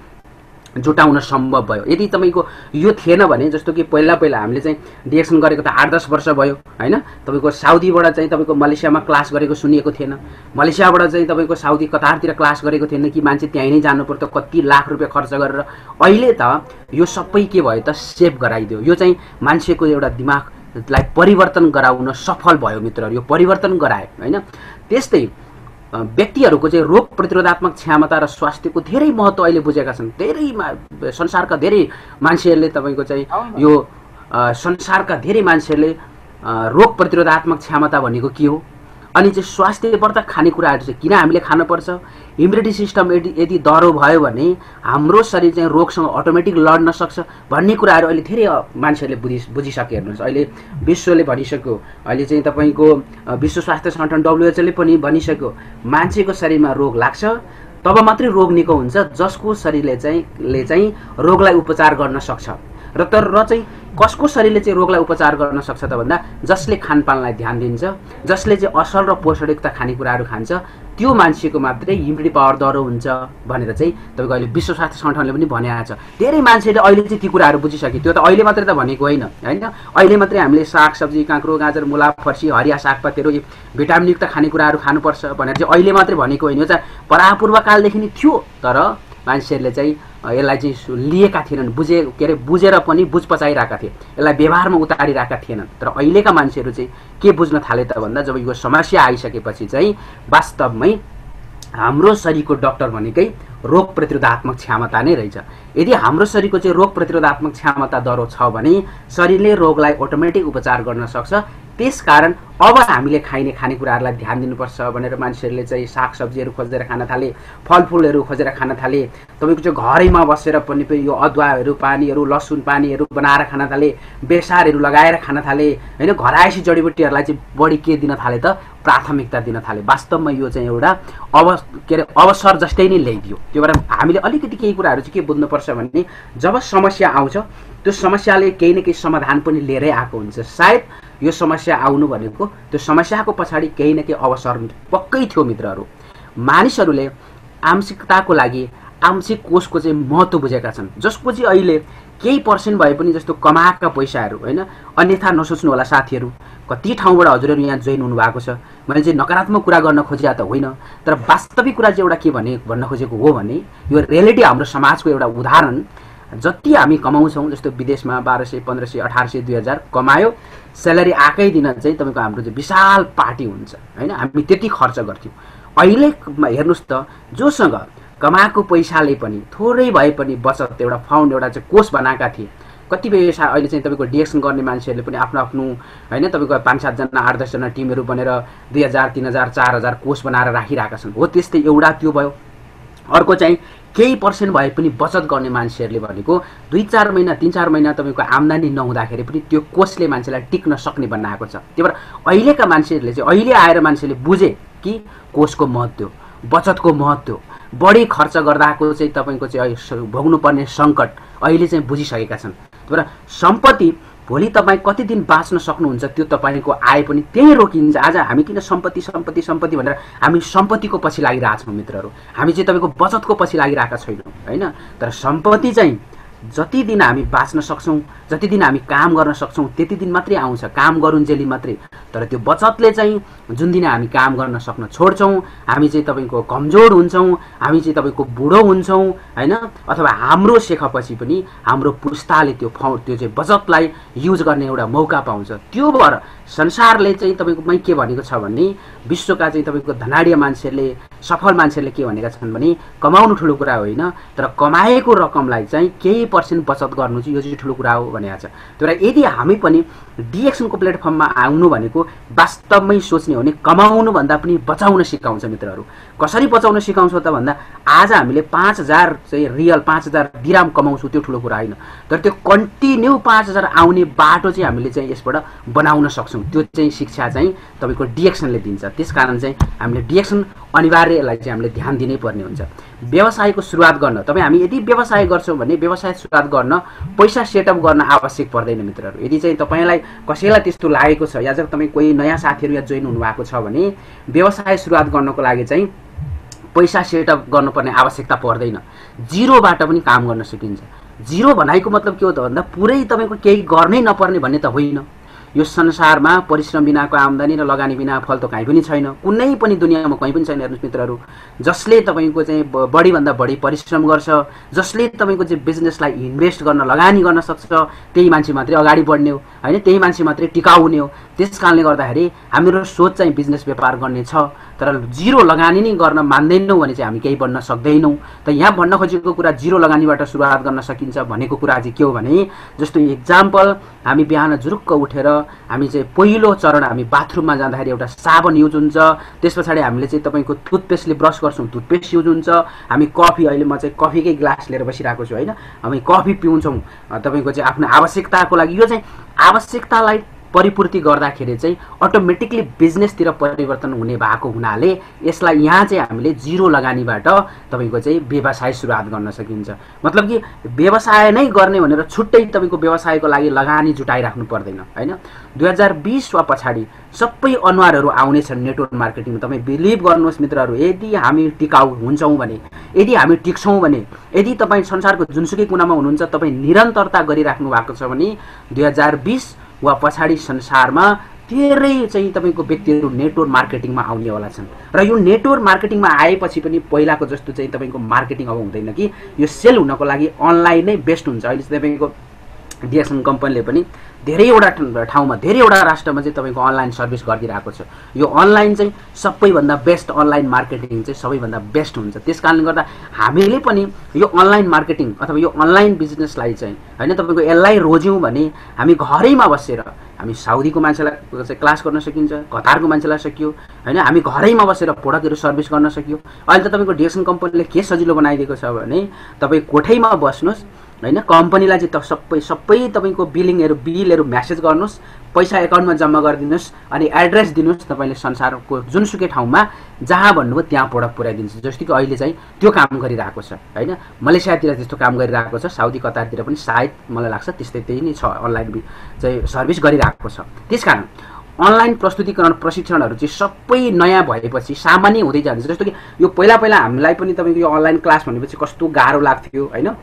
जुटाउन सम्भव भयो। यदि तपाईको यो थिएन भने, जस्तो कि पहिला हामीले चाहिँ डिएक्सन गरेको त 8-10 वर्ष भयो हैन। तपाईको साउदीबाट चाहिँ तपाईको मलेसियामा क्लास गरेको सुनिएको थिएन, मलेसियाबाट चाहिँ तपाईको साउदी कतारतिर क्लास गरेको थिएन कि मान्छे त्यहीँ नै जानु पर्छ कति लाख रुपियाँ खर्च गरेर। अहिले त यो सबै के भयो त सेभ गराइदियो। यो चाहिँ मान्छेको एउटा दिमागलाई परिवर्तन गराउन सफल भयो मित्रहरू, यो परिवर्तन गरायो हैन। त्यस्तै व्यक्तिहरूको चाहिँ रोग प्रतिरोधात्मक क्षमता र स्वास्थ्यको धेरै महत्त्व अहिले बुझेका छन्। धेरै संसारका धेरै मान्छेहरूले तपाईको चाहिँ यो संसारका धेरै मान्छेहरूले रोग प्रतिरोधात्मक क्षमता भनेको के हो, अनि चाहिँ स्वास्थ्यवर्धक खानेकुराहरू चाहिँ किन हामीले खानुपर्छ, इम्युनिटी सिस्टम यदि दह्रो भयो भने हाम्रो शरीर चाहिँ रोगसँग अटोमेटिक लड्न सक्छ भन्ने कुराहरू अहिले धेरै मान्छेहरूले बुझिसके हेर्नुहोस्। अहिले विश्वले भनिसक्यो, अहिले चाहिँ तपाईको विश्व स्वास्थ्य सङ्गठन WHO ले पनि भनिसक्यो, मान्छेको शरीरमा रोग लाग्छ तब मात्रै रोग निको हुन्छ जसको शरीरले चाहिँ रोगलाई उपचार गर्न सक्छ। र चाहिँ कसको शरीरले चाहिँ रोगलाई उपचार गर्न सक्छ त भन्दा जसले खानपानलाई ध्यान दिन्छ, जसले चाहिँ असल र पोषणयुक्त खानेकुराहरू खान्छ, त्यो मान्छेको मात्रै इम्युनिटी पावर दह्रो हुन्छ भनेर चाहिँ तपाईको अहिले विश्व स्वास्थ्य सङ्गठनले पनि भनेको छ। धेरै मान्छेले अहिले चाहिँ ती कुराहरू बुझिसके। त्यो त अहिले मात्रै त भनेको होइन हैन। अहिले मात्रै हामीले सागसब्जी, काँक्रो, गाजर, मुला, फर्सी, हरिया सागपातहरू, भिटामिनयुक्त खानेकुराहरू खानुपर्छ भनेर चाहिँ अहिले मात्रै भनेको होइन। यो चाहिँ परापूर्वकालदेखि नै थियो, तर मान्छेहरूले चाहिँ यसलाई चाहिँ लिएका थिएनन्, बुझेर पनि बुझ पचाइरहेका थिए, यसलाई व्यवहारमा उतारिरहेका थिएनन्। तर अहिलेका मान्छेहरू चाहिँ के बुझ्न थाले त भन्दा जब यो समस्या आइसकेपछि चाहिँ वास्तवमै हाम्रो शरीरको डाक्टर भनेकै रोग प्रतिरोधात्मक क्षमता नै रहेछ। यदि हाम्रो शरीरको चाहिँ रोग प्रतिरोधात्मक क्षमता दह्रो छ भने शरीरले रोगलाई अटोमेटिक उपचार गर्न सक्छ। त्यसकारण अब हामीले खाइने खानेकुराहरूलाई ध्यान दिनुपर्छ भनेर मान्छेहरूले चाहिँ सागसब्जीहरू खोजेर खान थाले, फलफुलहरू खोजेर खान थाले। तपाईँको चाहिँ घरैमा बसेर पनि यो अदुवाहरू पानीहरू, लसुन पानीहरू बनाएर खान थाले, बेसारहरू लगाएर खान थाले हैन। घरायसी जडीबुटीहरूलाई चाहिँ बढी के दिन थाले त प्राथमिकता दिन थाले। वास्तवमा यो चाहिँ एउटा अवसर जस्तै नै ल्याइदियो। त्यो भएर हामीले अलिकति केही कुराहरू चाहिँ के बुझ्नुपर्छ भने जब समस्या आउँछ त्यो समस्याले केही न केही समाधान पनि लिएरै आएको हुन्छ। सायद यो समस्या आउनु भनेको त्यो समस्याको पछाडि केही न केही अवसर पक्कै थियो मित्रहरू। मानिसहरूले आंशिकताको लागि आंशिक कोषको चाहिँ महत्त्व बुझेका छन्, जसको चाहिँ अहिले केही पर्सेन्ट भए पनि जस्तो कमाएका पैसाहरू हैन। अन्यथा नसोच्नु होला साथीहरू, कति ठाउँबाट हजुरहरू यहाँ जोइन हुनुभएको छ। मैले चाहिँ नकारात्मक कुरा गर्न खोजेको त होइन, तर वास्तविक कुरा चाहिँ एउटा के भन्न खोजेको हो भने यो रियालिटी हाम्रो समाजको एउटा उदाहरण। जति हामी कमाउँछौँ, जस्तो विदेशमा 1200, 1500, 1800, 2000 कमायो, स्यालेरी आएकै दिन चाहिँ तपाईँको हाम्रो चाहिँ विशाल पार्टी हुन्छ हैन। हामी त्यति खर्च गर्थ्यौँ। अहिले हेर्नुहोस् त, जोसँग कमाएको पैसाले पनि थोरै भए पनि बचत एउटा फाउन्ड एउटा चाहिँ कोष बनाएका थिए। कतिपय अहिले चाहिँ तपाईँको डिएक्सन गर्ने मान्छेहरूले पनि आफ्नो हैन तपाईँको 5-7 जना 8-10 जना टिमहरू बनेर 2000, 3000, 4000 कोष बनाएर राखिरहेका छन्। हो त्यस्तै एउटा त्यो भयो। अर्को चाहिँ केही पर्सेन्ट भए पनि बचत गर्ने मान्छेहरूले भनेको 2-4 महिना 3-4 महिना तपाईँको आम्दानी नहुँदाखेरि पनि त्यो कोषले मान्छेलाई टिक्न सक्ने बनाएको छ। त्यही भएर अहिलेका मान्छेहरूले चाहिँ अहिले आएर मान्छेले बुझे कि कोषको महत्त्व, बचतको महत्त्व, बढी खर्च गर्दाको चाहिँ तपाईको चाहिँ भोग्नुपर्ने सङ्कट अहिले चाहिँ बुझिसकेका छन्। तर सम्पत्ति भोलि तपाईँ कति दिन बाँच्न सक्नुहुन्छ त्यो तपाईँको आय पनि त्यही रोकिन्छ। आज हामी किन सम्पत्ति सम्पत्ति सम्पत्ति भनेर हामी सम्पत्तिको पछि लागिरहेछौँ मित्रहरू, हामी चाहिँ तपाईँको बचतको पछि लागिरहेका छैनौँ होइन। तर सम्पत्ति चाहिँ जति दिन हामी बाँच्न सक्छौँ, जति दिन हामी काम गर्न सक्छौँ त्यति दिन मात्रै आउँछ, काम गरुन्जेली मात्रै। तर त्यो बचतले चाहिँ जुन दिन हामी काम गर्न सक्न छोड्छौँ, हामी चाहिँ तपाईँको कमजोर हुन्छौँ, हामी चाहिँ तपाईँको बुढो हुन्छौँ होइन, अथवा हाम्रो शेखपछि पनि हाम्रो पुस्ताले त्यो चाहिँ बचतलाई युज गर्ने एउटा मौका पाउँछ। त्यो भएर संसारले चाहिँ तपाईँको के भनेको छ भने, विश्वका चाहिँ तपाईँको धनाढ्य मान्छेहरूले, सफल मान्छेहरूले के भनेका छन् भने कमाउनु ठुलो कुरा होइन, तर कमाएको रकमलाई चाहिँ केही पर्सेन्ट बचत गर्नु चाहिँ यो चाहिँ ठुलो कुरा हो भनेको छ। तर यदि हामी पनि डिएक्सनको प्लेटफर्ममा आउनु भनेको वास्तवमै सोच्ने हो भने कमाउनुभन्दा पनि बचाउन सिकाउँछ मित्रहरू। कसरी बचाउन सिकाउँछ त भन्दा आज हामीले 5000 चाहिँ रियल 5000 दिराम कमाउँछौँ त्यो ठुलो कुरा होइन, तर त्यो कन्टिन्यू 5000 आउने बाटो चाहिँ हामीले चाहिँ यसबाट बनाउन सक्छौँ। त्यो चाहिँ शिक्षा चाहिँ तपाईँको डिएक्सनले दिन्छ। त्यसकारण चाहिँ हामीले डिएक्सन अनिवार्यलाई चाहिँ हामीले ध्यान दिनै पर्ने हुन्छ। व्यवसायको सुरुवात गर्न तपाईँ हामी यदि व्यवसाय गर्छौँ भने व्यवसाय सुरुवात गर्न पैसा सेटअप गर्न आवश्यक पर्दैन मित्रहरू। यदि चाहिँ तपाईँलाई कसैलाई त्यस्तो लागेको छ या तपाईँ कोही नयाँ साथीहरू यहाँ जोइन हुनुभएको छ भने व्यवसाय सुरुवात गर्नको लागि चाहिँ पैसा सेटअप गर्नुपर्ने आवश्यकता पर्दैन, जिरोबाट पनि काम गर्न सकिन्छ। जिरो भनाइको मतलब के हो त भन्दा पुरै तपाईँको केही गर्नै नपर्ने भन्ने त होइन। यो संसारमा परिश्रम बिनाको आम्दानी र लगानी बिना फल त कहीँ पनि छैन, कुनै पनि दुनियाँमा कहीँ पनि छैन। हेर्नुहोस् मित्रहरू, जसले तपाईँको चाहिँ बढीभन्दा बढी परिश्रम गर्छ, जसले तपाईँको चाहिँ बिजनेसलाई इन्भेस्ट गर्न लगानी गर्न सक्छ, त्यही मान्छे मात्रै अगाडि बढ्ने हो होइन, त्यही मान्छे मात्रै टिकाउ हुने हो। त्यस कारणले गर्दाखेरि हाम्रो सोच चाहिँ बिजनेस व्यापार गर्ने छ, तर जिरो लगानी नै गर्न मान्दैनौँ भने चाहिँ हामी केही बन्न सक्दैनौँ। त यहाँ भन्न खोजेको कुरा जिरो लगानीबाट सुरुवात गर्न सकिन्छ भनेको कुरा चाहिँ के हो भने, जस्तो इक्जाम्पल हामी बिहान जुरुक्क उठेर हामी चाहिँ पहिलो चरण हामी बाथरुममा जाँदाखेरि एउटा साबन युज हुन्छ, त्यस पछाडि हामीले चाहिँ तपाईँको टुथपेस्टले ब्रस गर्छौँ, टुथपेस्ट युज हुन्छ। हामी कफी, अहिले म चाहिँ कफीकै ग्लास लिएर बसिरहेको छु होइन, हामी कफी पिउँछौँ तपाईँको चाहिँ आफ्नो आवश्यकताको लागि। यो चाहिँ आवश्यकतालाई परिपूर्ति गर्दाखेरि चाहिँ अटोमेटिकली बिजनेसतिर परिवर्तन हुने भएको हुनाले यसलाई यहाँ चाहिँ हामीले जिरो लगानीबाट तपाईँको चाहिँ व्यवसाय सुरुवात गर्न सकिन्छ। मतलब कि व्यवसाय नै गर्ने भनेर छुट्टै तपाईँको व्यवसायको लागि लगानी जुटाइराख्नु पर्दैन होइन। 2020 वा पछाडि सबै अनुहारहरू आउनेछन् नेटवर्क मार्केटिङमा। तपाईँ बिलिभ गर्नुहोस् मित्रहरू, यदि हामी टिकाउ हुन्छौँ भने, यदि हामी टिक्छौँ भने, यदि तपाईँ संसारको जुनसुकै कुनामा हुनुहुन्छ तपाईँ निरन्तरता गरिराख्नु भएको छ भने 2020 वा पछाडि संसारमा धेरै चाहिँ तपाईँको व्यक्तिहरू नेटवर्क मार्केटिङमा आउनेवाला छन्। र यो नेटवर्क मार्केटिङमा आएपछि पनि पहिलाको जस्तो चाहिँ तपाईँको मार्केटिङ अब हुँदैन कि यो सेल हुनको लागि अनलाइन नै बेस्ट हुन्छ। अहिले चाहिँ तपाईँको डिएक्सन कम्पनीले पनि धेरैवटा ठाउँमा, धेरैवटा राष्ट्रमा चाहिँ तपाईँको अनलाइन सर्भिस गरिदिरहेको छ। यो अनलाइन चाहिँ सबैभन्दा बेस्ट, अनलाइन मार्केटिङ चाहिँ सबैभन्दा बेस्ट हुन्छ। त्यस कारणले गर्दा हामीले पनि यो अनलाइन मार्केटिङ अथवा यो अनलाइन बिजनेसलाई चाहिँ होइन तपाईँको यसलाई रोज्यौँ भने हामी घरैमा बसेर हामी साउदीको मान्छेलाई चाहिँ क्लास गर्न सकिन्छ, कतारको मान्छेलाई सकियो होइन, हामी घरैमा बसेर प्रोडक्टहरू सर्भिस गर्न सकियो। अहिले त तपाईँको डिएक्सन कम्पनीले के सजिलो बनाइदिएको छ भने तपाईँ कोठैमा बस्नुहोस् होइन, कम्पनीलाई चाहिँ सबै तपाईँको बिलहरू म्यासेज गर्नुहोस्, पैसा एकाउन्टमा जम्मा गरिदिनुहोस् अनि एड्रेस दिनुहोस्, तपाईँले संसारको जुनसुकै ठाउँमा जहाँ भन्नुभयो त्यहाँ प्रोडक्ट पुऱ्याइदिन्छ। जस्तो कि अहिले चाहिँ त्यो काम गरिरहेको छ होइन, मलेसियातिर त्यस्तो काम गरिरहेको छ, साउदी कतारतिर पनि सायद मलाई लाग्छ त्यही नै छ, अनलाइन चाहिँ सर्भिस गरिरहेको छ। त्यसकारण अनलाइन प्रस्तुतिकरण प्रशिक्षणहरू चाहिँ सबै नयाँ भएपछि सामान्य हुँदै जान्छ। जस्तो कि यो पहिला हामीलाई पनि तपाईँको यो अनलाइन क्लास भनेपछि कस्तो गाह्रो लाग्थ्यो होइन,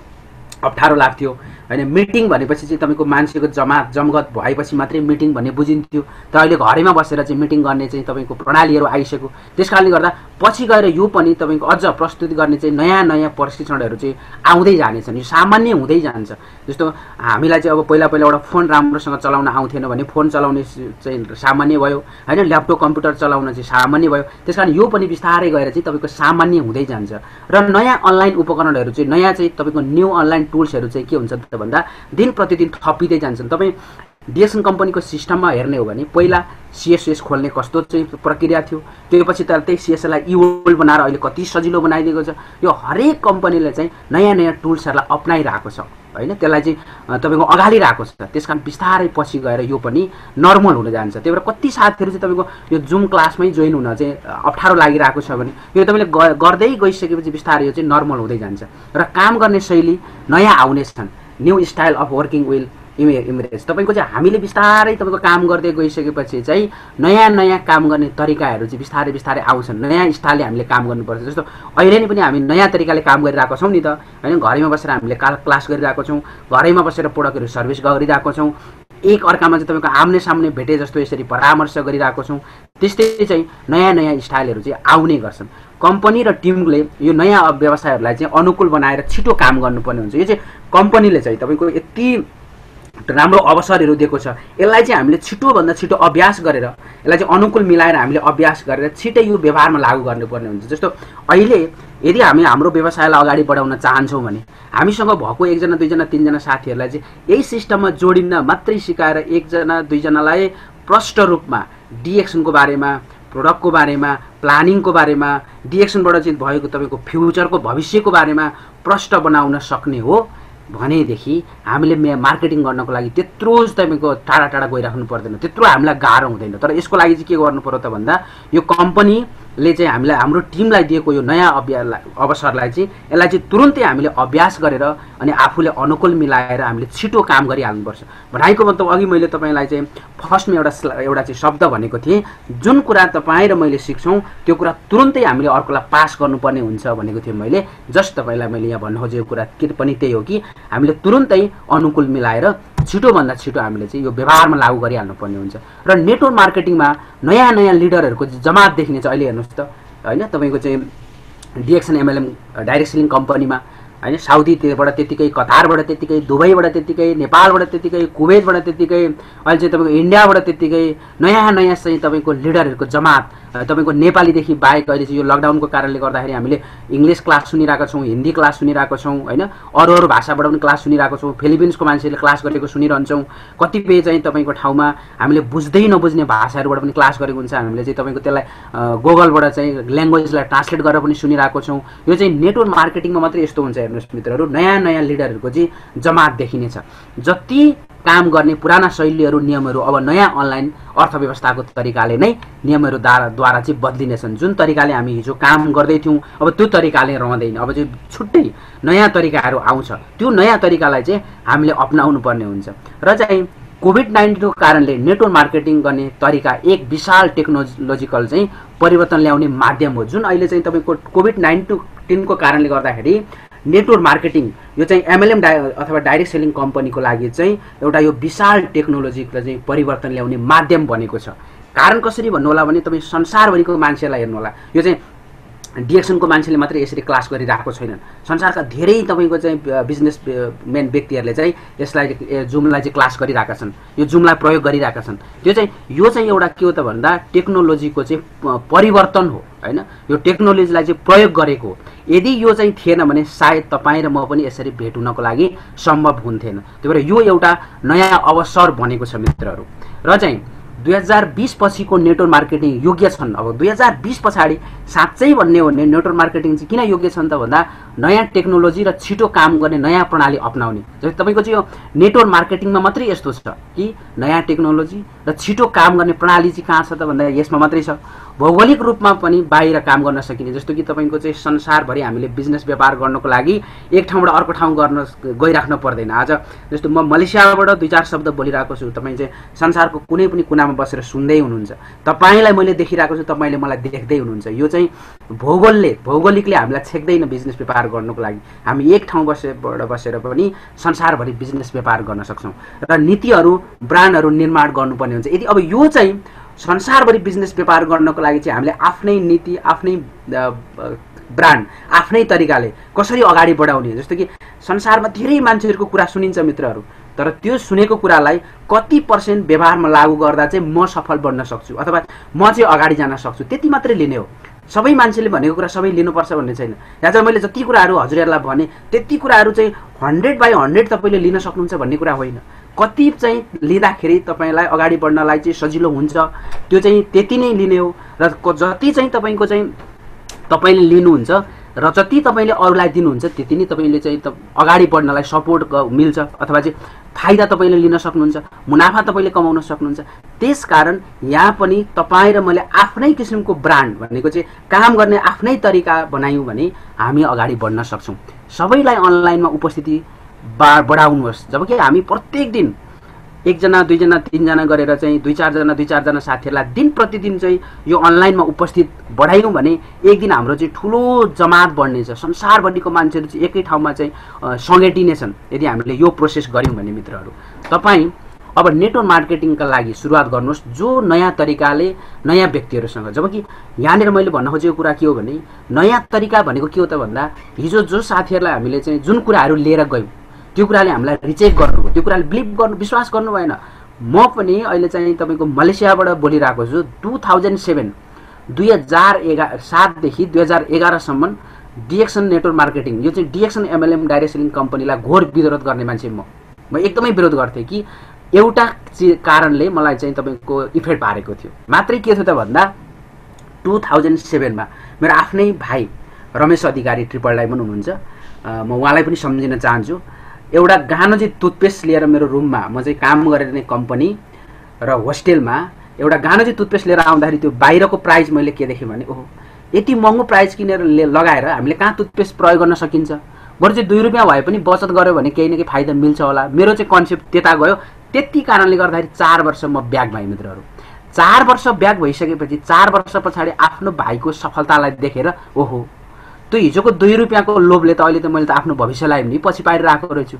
अप्ठ्यारो लाग्थ्यो होइन। मिटिङ भनेपछि चाहिँ तपाईँको मान्छेको जमघट भएपछि मात्रै मिटिङ भन्ने बुझिन्थ्यो, तर अहिले घरैमा बसेर चाहिँ मिटिङ गर्ने चाहिँ तपाईँको प्रणालीहरू आइसक्यो। त्यस कारणले गर्दा पछि गएर यो पनि तपाईँको अझ प्रस्तुति गर्ने चाहिँ नयाँ प्रशिक्षणहरू चाहिँ आउँदै जानेछन्, यो सामान्य हुँदै जान्छ। जस्तो हामीलाई चाहिँ अब पहिला एउटा फोन राम्रोसँग चलाउन आउँथेन भने फोन चलाउने चाहिँ सामान्य भयो होइन, ल्यापटप कम्प्युटर चलाउन चाहिँ सामान्य भयो। त्यस कारण यो पनि बिस्तारै गएर चाहिँ तपाईँको सामान्य हुँदै जान्छ र नयाँ अनलाइन उपकरणहरू चाहिँ नयाँ चाहिँ तपाईँको न्यू अनलाइन टुल्सहरू चाहिँ के हुन्छ त भन्दा दिन प्रतिदिन थपिँदै जान्छन्। तपाईँ डिएक्सन कम्पनीको सिस्टममा हेर्ने हो भने पहिला सिएसएस खोल्ने कस्तो चाहिँ प्रक्रिया थियो, त्यो पछि त त्यही सिएसएसलाई इवोल बनाएर अहिले कति सजिलो बनाइदिएको छ। यो हरेक कम्पनीले चाहिँ नयाँ टुल्सहरूलाई अप्नाइरहेको छ हैन, त्यसलाई चाहिँ तपाईको अगाडि राखेको छ। त्यसकारण बिस्तारै पछि गएर यो पनि नर्मल हुन जान्छ। त्यही भएर कति साथीहरू चाहिँ तपाईको यो जुम क्लासमै जोइन हुन चाहिँ अप्ठ्यारो लागिरहेको छ भने यो तपाईले गर्दै गइसकेपछि बिस्तारै यो चाहिँ नर्मल हुँदै जान्छ र काम गर्ने शैली नयाँ आउनेछन्। New style of working will emerge. तपाईको चाहिँ हामीले बिस्तारै तपाईको काम गर्दै गइसकेपछि चाहिँ नयाँ नयाँ काम गर्ने तरिकाहरू चाहिँ बिस्तारै बिस्तारै आउँछन्। नयाँ स्टाइलले हामीले काम गर्नुपर्छ। जस्तो अहिले नै पनि हामी नयाँ तरिकाले काम गरिरहेको छौँ नि त हैन। घरैमा बसेर हामीले क्लास गरिरहेको छौँ, घरैमा बसेर प्रोडक्टहरू सर्भिस गरिरहेको छौँ, एक अर्कामा चाहिँ तपाईको आम्ने सामने भेटे जस्तो यसरी परामर्श गरिरहेको छौँ। त्यस्तै चाहिँ नयाँ नयाँ स्टाइलहरू चाहिँ आउने गर्छन्। कम्पनी र टिमले यो नयाँ व्यवसायहरूलाई चाहिँ अनुकूल बनाएर छिटो काम गर्नुपर्ने हुन्छ। यो चाहिँ कम्पनीले चाहिँ तपाईको यति राम्रो अवसरहरू दिएको छ। यसलाई चाहिँ हामीले छिटोभन्दा छिटो अभ्यास गरेर, यसलाई चाहिँ अनुकूल मिलाएर हामीले अभ्यास गरेर छिटै यो व्यवहारमा लागू गर्नुपर्ने हुन्छ। जस्तो अहिले यदि हामी हाम्रो व्यवसायलाई अगाडि बढाउन चाहन्छौँ भने हामीसँग भएको एकजना दुईजना तीनजना साथीहरूलाई चाहिँ यही सिस्टममा जोडिन मात्रै सिकाएर एकजना दुईजनालाई प्रष्ट रूपमा डिएक्सनको बारेमा, प्रोडक्टको बारेमा, प्लानिङको बारेमा, डिएक्सनबाट चाहिँ भएको तपाईँको फ्युचरको भविष्यको बारेमा प्रष्ट बनाउन सक्ने हो भनेदेखि हामीले मार्केटिङ गर्नको लागि त्यत्रो तपाईँको टाढा टाढा गइराख्नु पर्दैन, त्यत्रो हामीलाई गाह्रो हुँदैन। तर यसको लागि चाहिँ के गर्नु पर्यो त भन्दा यो कम्पनीले चाहिँ हामीलाई हाम्रो टिमलाई दिएको यो नयाँ अवसरलाई चाहिँ यसलाई चाहिँ तुरुन्तै हामीले अभ्यास गरेर अनि आफूले अनुकूल मिलाएर हामीले छिटो काम गरिहाल्नुपर्छ। भनाइको मतलब अघि मैले तपाईँलाई चाहिँ फर्स्टमा एउटा चाहिँ शब्द भनेको थिएँ, जुन कुरा तपाईँ र मैले सिक्छौँ त्यो कुरा तुरुन्तै हामीले अर्कोलाई पास गर्नुपर्ने हुन्छ भनेको थिएँ मैले। जस्ट तपाईँलाई मैले यहाँ भन्नु खोजेको कुरा के पनि त्यही हो कि हामीले तुरुन्तै अनुकूल मिलाएर छिटोभन्दा छिटो हामीले चाहिँ यो व्यवहारमा लागू गरिहाल्नुपर्ने हुन्छ। र नेटवर्क मार्केटिङमा नयाँ नयाँ लिडरहरूको जमात देखिने छ। अहिले हेर्नुहोस् त हैन, तपाईँको चाहिँ डिएक्सन एमएलएम डाइरेक्ट सेलिङ कम्पनीमा हैन, साउदीबाट त्यतिकै, कतारबाट त्यतिकै, दुबईबाट त्यतिकै, नेपालबाट त्यतिकै, कुवेतबाट त्यतिकै, अहिले चाहिँ तपाईँको इन्डियाबाट त्यतिकै नयाँ नयाँ चाहिँ तपाईँको लिडरहरूको जमात। तपाईँको नेपालीदेखि बाहेक अहिले चाहिँ यो लकडाउनको कारणले गर्दाखेरि हामीले इङ्ग्लिस क्लास सुनिरहेका छौँ, हिन्दी क्लास सुनिरहेको छौँ हैन, अरू अरू भाषाबाट पनि क्लास सुनिरहेको छौँ, फिलिपिन्सको मान्छेले क्लास गरेको सुनिरहन्छौँ, कतिपय चाहिँ तपाईँको ठाउँमा हामीले बुझ्दै नबुझ्ने भाषाहरूबाट पनि क्लास गरेको हुन्छ। हामीले चाहिँ तपाईँको त्यसलाई गुगलबाट चाहिँ ल्याङ्ग्वेजलाई ट्रान्सलेट गरेर पनि सुनिरहेको छौँ। यो चाहिँ नेटवर्क मार्केटिङमा मात्रै यस्तो हुन्छ। हेर्नुहोस् मित्रहरू, नयाँ नयाँ लिडरहरूको चाहिँ जमात देखिनेछ। जति काम गर्ने पुराना शैलीहरू, नियमहरू अब नयाँ अनलाइन अर्थव्यवस्थाको तरिकाले नै नियमहरू द्वारा चाहिँ बदलिनेछन्। जुन तरिकाले हामी हिजो काम गर्दै थियौँ अब त्यो तरिकाले रहँदैन, अब चाहिँ छुट्टै नयाँ तरिकाहरू आउँछ। त्यो नयाँ तरिकालाई चाहिँ हामीले अपनाउनु पर्ने हुन्छ। र चाहिँ कोभिड-19को कारणले नेटवर्क मार्केटिङ गर्ने तरिका एक विशाल टेक्नोलोजिकल चाहिँ परिवर्तन ल्याउने माध्यम हो। जुन अहिले चाहिँ तपाईँको कोभिड-19को कारणले गर्दाखेरि नेटवर्क मार्केटिङ यो चाहिँ एमएलएम अथवा डाइरेक्ट सेलिङ कम्पनीको लागि चाहिँ एउटा यो विशाल टेक्नोलोजीलाई चाहिँ परिवर्तन ल्याउने माध्यम बनेको छ। कारण कसरी भन्नु होला भने तपाईँ संसारभरिको मान्छेलाई हेर्नु होला, यो चाहिँ डिएक्सनको मान्छेले मात्रै यसरी क्लास गरिरहेको छैनन्। संसारका धेरै तपाईँको चाहिँ बिजनेसम्यान व्यक्तिहरूले चाहिँ यसलाई जुमलाई चाहिँ क्लास गरिरहेका छन्, यो जुमलाई प्रयोग गरिरहेका छन्। यो चाहिँ एउटा के हो त भन्दा टेक्नोलोजीको चाहिँ परिवर्तन हो हैन, यो टेक्नोलोजीलाई चाहिँ प्रयोग गरेको हो। यदि यो चाहिँ थिएन भने सायद तपाईँ र म पनि यसरी भेट हुनको लागि सम्भव हुन्थेन। त्यही भएर यो एउटा नयाँ अवसर बनेको छ मित्रहरू। र चाहिँ 2020 पछिको नेटवर्क मार्केटिङ योग्य छन्। अब 2020 पछाडि साँच्चै भन्ने हो भने नेटवर्क मार्केटिङ चाहिँ किन योग्य छन् त भन्दा नयाँ टेक्नोलोजी र छिटो काम गर्ने नयाँ प्रणाली अपनाउने। जस्तै तपाईँको चाहिँ यो नेटवर्क मार्केटिङमा मात्रै यस्तो छ कि नयाँ टेक्नोलोजी र छिटो काम गर्ने प्रणाली चाहिँ कहाँ छ त भन्दा यसमा मात्रै छ। भौगोलिक रूपमा पनि बाहिर काम गर्न सकिने, जस्तो कि तपाईँको चाहिँ संसारभरि हामीले बिजनेस व्यापार गर्नको लागि एक ठाउँबाट अर्को ठाउँ गर्न गइराख्नु पर्दैन। आज जस्तो म मलेसियाबाट 2-4 शब्द बोलिरहेको छु, तपाईँ चाहिँ संसारको कुनै पनि कुनामा बसेर सुन्दै हुनुहुन्छ, तपाईँलाई मैले देखिरहेको छु, तपाईँले मलाई देख्दै हुनुहुन्छ। यो चाहिँ भौगोलिकले हामीलाई छेक्दैन बिजनेस व्यापार गर्नको लागि। हामी एक ठाउँ बसेर पनि संसारभरि बिजनेस व्यापार गर्न सक्छौँ र नीतिहरू, ब्रान्डहरू निर्माण गर्नुपर्ने हुन्छ। यदि अब यो चाहिँ संसारभरि बिजनेस व्यापार गर्नको लागि चाहिँ हामीले आफ्नै नीति, आफ्नै ब्रान्ड, आफ्नै तरिकाले कसरी अगाडि बढाउने। जस्तो कि संसारमा धेरै मान्छेहरूको कुरा सुनिन्छ मित्रहरू, तर त्यो सुनेको कुरालाई कति % व्यवहारमा लागू गर्दा चाहिँ म सफल बन्न सक्छु अथवा म चाहिँ अगाडि जान सक्छु, त्यति मात्रै लिने हो। सबै मान्छेले भनेको कुरा सबै लिनुपर्छ भन्ने छैन। यहाँ चाहिँ मैले जति कुराहरू हजुरहरूलाई भने त्यति कुराहरू चाहिँ 100/100 तपाईँले लिन सक्नुहुन्छ भन्ने कुरा होइन। कति चाहिँ लिँदाखेरि तपाईँलाई अगाडि बढ्नलाई चाहिँ सजिलो हुन्छ त्यो चाहिँ त्यति नै लिने हो। र जति चाहिँ तपाईँको चाहिँ तपाईँले लिनुहुन्छ र जति तपाईले अरूलाई दिनुहुन्छ त्यति नै तपाईले चाहिँ अगाडि बढ्नलाई सपोर्ट मिल्छ अथवा चाहिँ फाइदा तपाईले लिन सक्नुहुन्छ, मुनाफा तपाईले कमाउन सक्नुहुन्छ। त्यसकारण यहाँ पनि तपाई र मैले आफ्नै किसिमको ब्रान्ड भनेको चाहिँ काम गर्ने आफ्नै तरिका बनायौं भने हामी अगाडि बढ्न सक्छौं। सबैलाई अनलाइनमा उपस्थिति बढाउनुहोस्। जबकि हामी प्रत्येक दिन 1 जना 2 जना 3 जना गरेर चाहिँ 2-4 जना साथीहरुलाई दिन प्रतिदिन चाहिँ यो अनलाइनमा उपस्थित बढायौं भने एक दिन हाम्रो चाहिँ ठूलो जमात बढ्नेछ। संसारभरिको मान्छेहरु चाहिँ एकै ठाउँमा चाहिँ सङ्गटिनेछन् यदि हामीले यो प्रोसेस गर्यौं भने। मित्रहरु, तपाई अब नेटवर्क मार्केटिङका लागि सुरुवात गर्नुहोस् जो नयाँ तरिकाले नयाँ व्यक्तिहरुसँग। जबकि यहाँनिर मैले भन्न खोजेको कुरा के हो भने नयाँ तरिका भनेको के हो त भन्दा हिजो जो साथीहरुलाई हामीले चाहिँ जुन कुराहरु लिएर गयौं त्यो कुराले हामीलाई रिजेक्ट गर्नुभयो, त्यो कुराले बिलिभ गर्नु विश्वास गर्नु भएन। म पनि अहिले चाहिँ तपाईको मलेसियाबाट बोलिरहेको छु। 2007 देखि 2011 सम्म डिएक्सन नेटवर्क मार्केटिङ, यो चाहिँ डिएक्सन एमएलएम डाइरेक्ट सेलिङ कम्पनीलाई घोर विरोध गर्ने मान्छे म एकदमै विरोध गर्थे कि एउटा कारणले मलाई चाहिँ तपाईको इफेक्ट पारेको थियो। मात्रै के थियो त भन्दा 2007 मा मेरो आफ्नै भाइ रमेश अधिकारी ट्रिपल डायमन्ड हुनुहुन्छ, म उहाँलाई पनि सम्झिन चाहन्छु। एउटा गानो चाहिँ टुथपेस्ट लिएर मेरो रुममा, म चाहिँ काम गरिरहने कम्पनी र होस्टेलमा एउटा गानो चाहिँ टुथपेस्ट लिएर आउँदाखेरि त्यो बाहिरको प्राइस मैले के देखेँ भने ओहो यति महँगो प्राइस किनेर लगाएर हामीले कहाँ टुथपेस्ट प्रयोग गर्न सकिन्छ, बरु चाहिँ 2 रुपैयाँ भए पनि बचत गर्यो भने केही न केही फाइदा मिल्छ होला। मेरो चाहिँ कन्सेप्ट त्यता गयो। त्यति कारणले गर्दाखेरि 4 वर्ष म ब्याक भएँ मित्रहरु। 4 वर्ष ब्याक भइसकेपछि 4 वर्ष पछाडि आफ्नो भाइको सफलतालाई देखेर ओहो त्यो हिजोको 2 रुपैयाँको लोभले त अहिले त मैले त आफ्नो भविष्यलाई पनि पछि पारिरहेको रहेछु।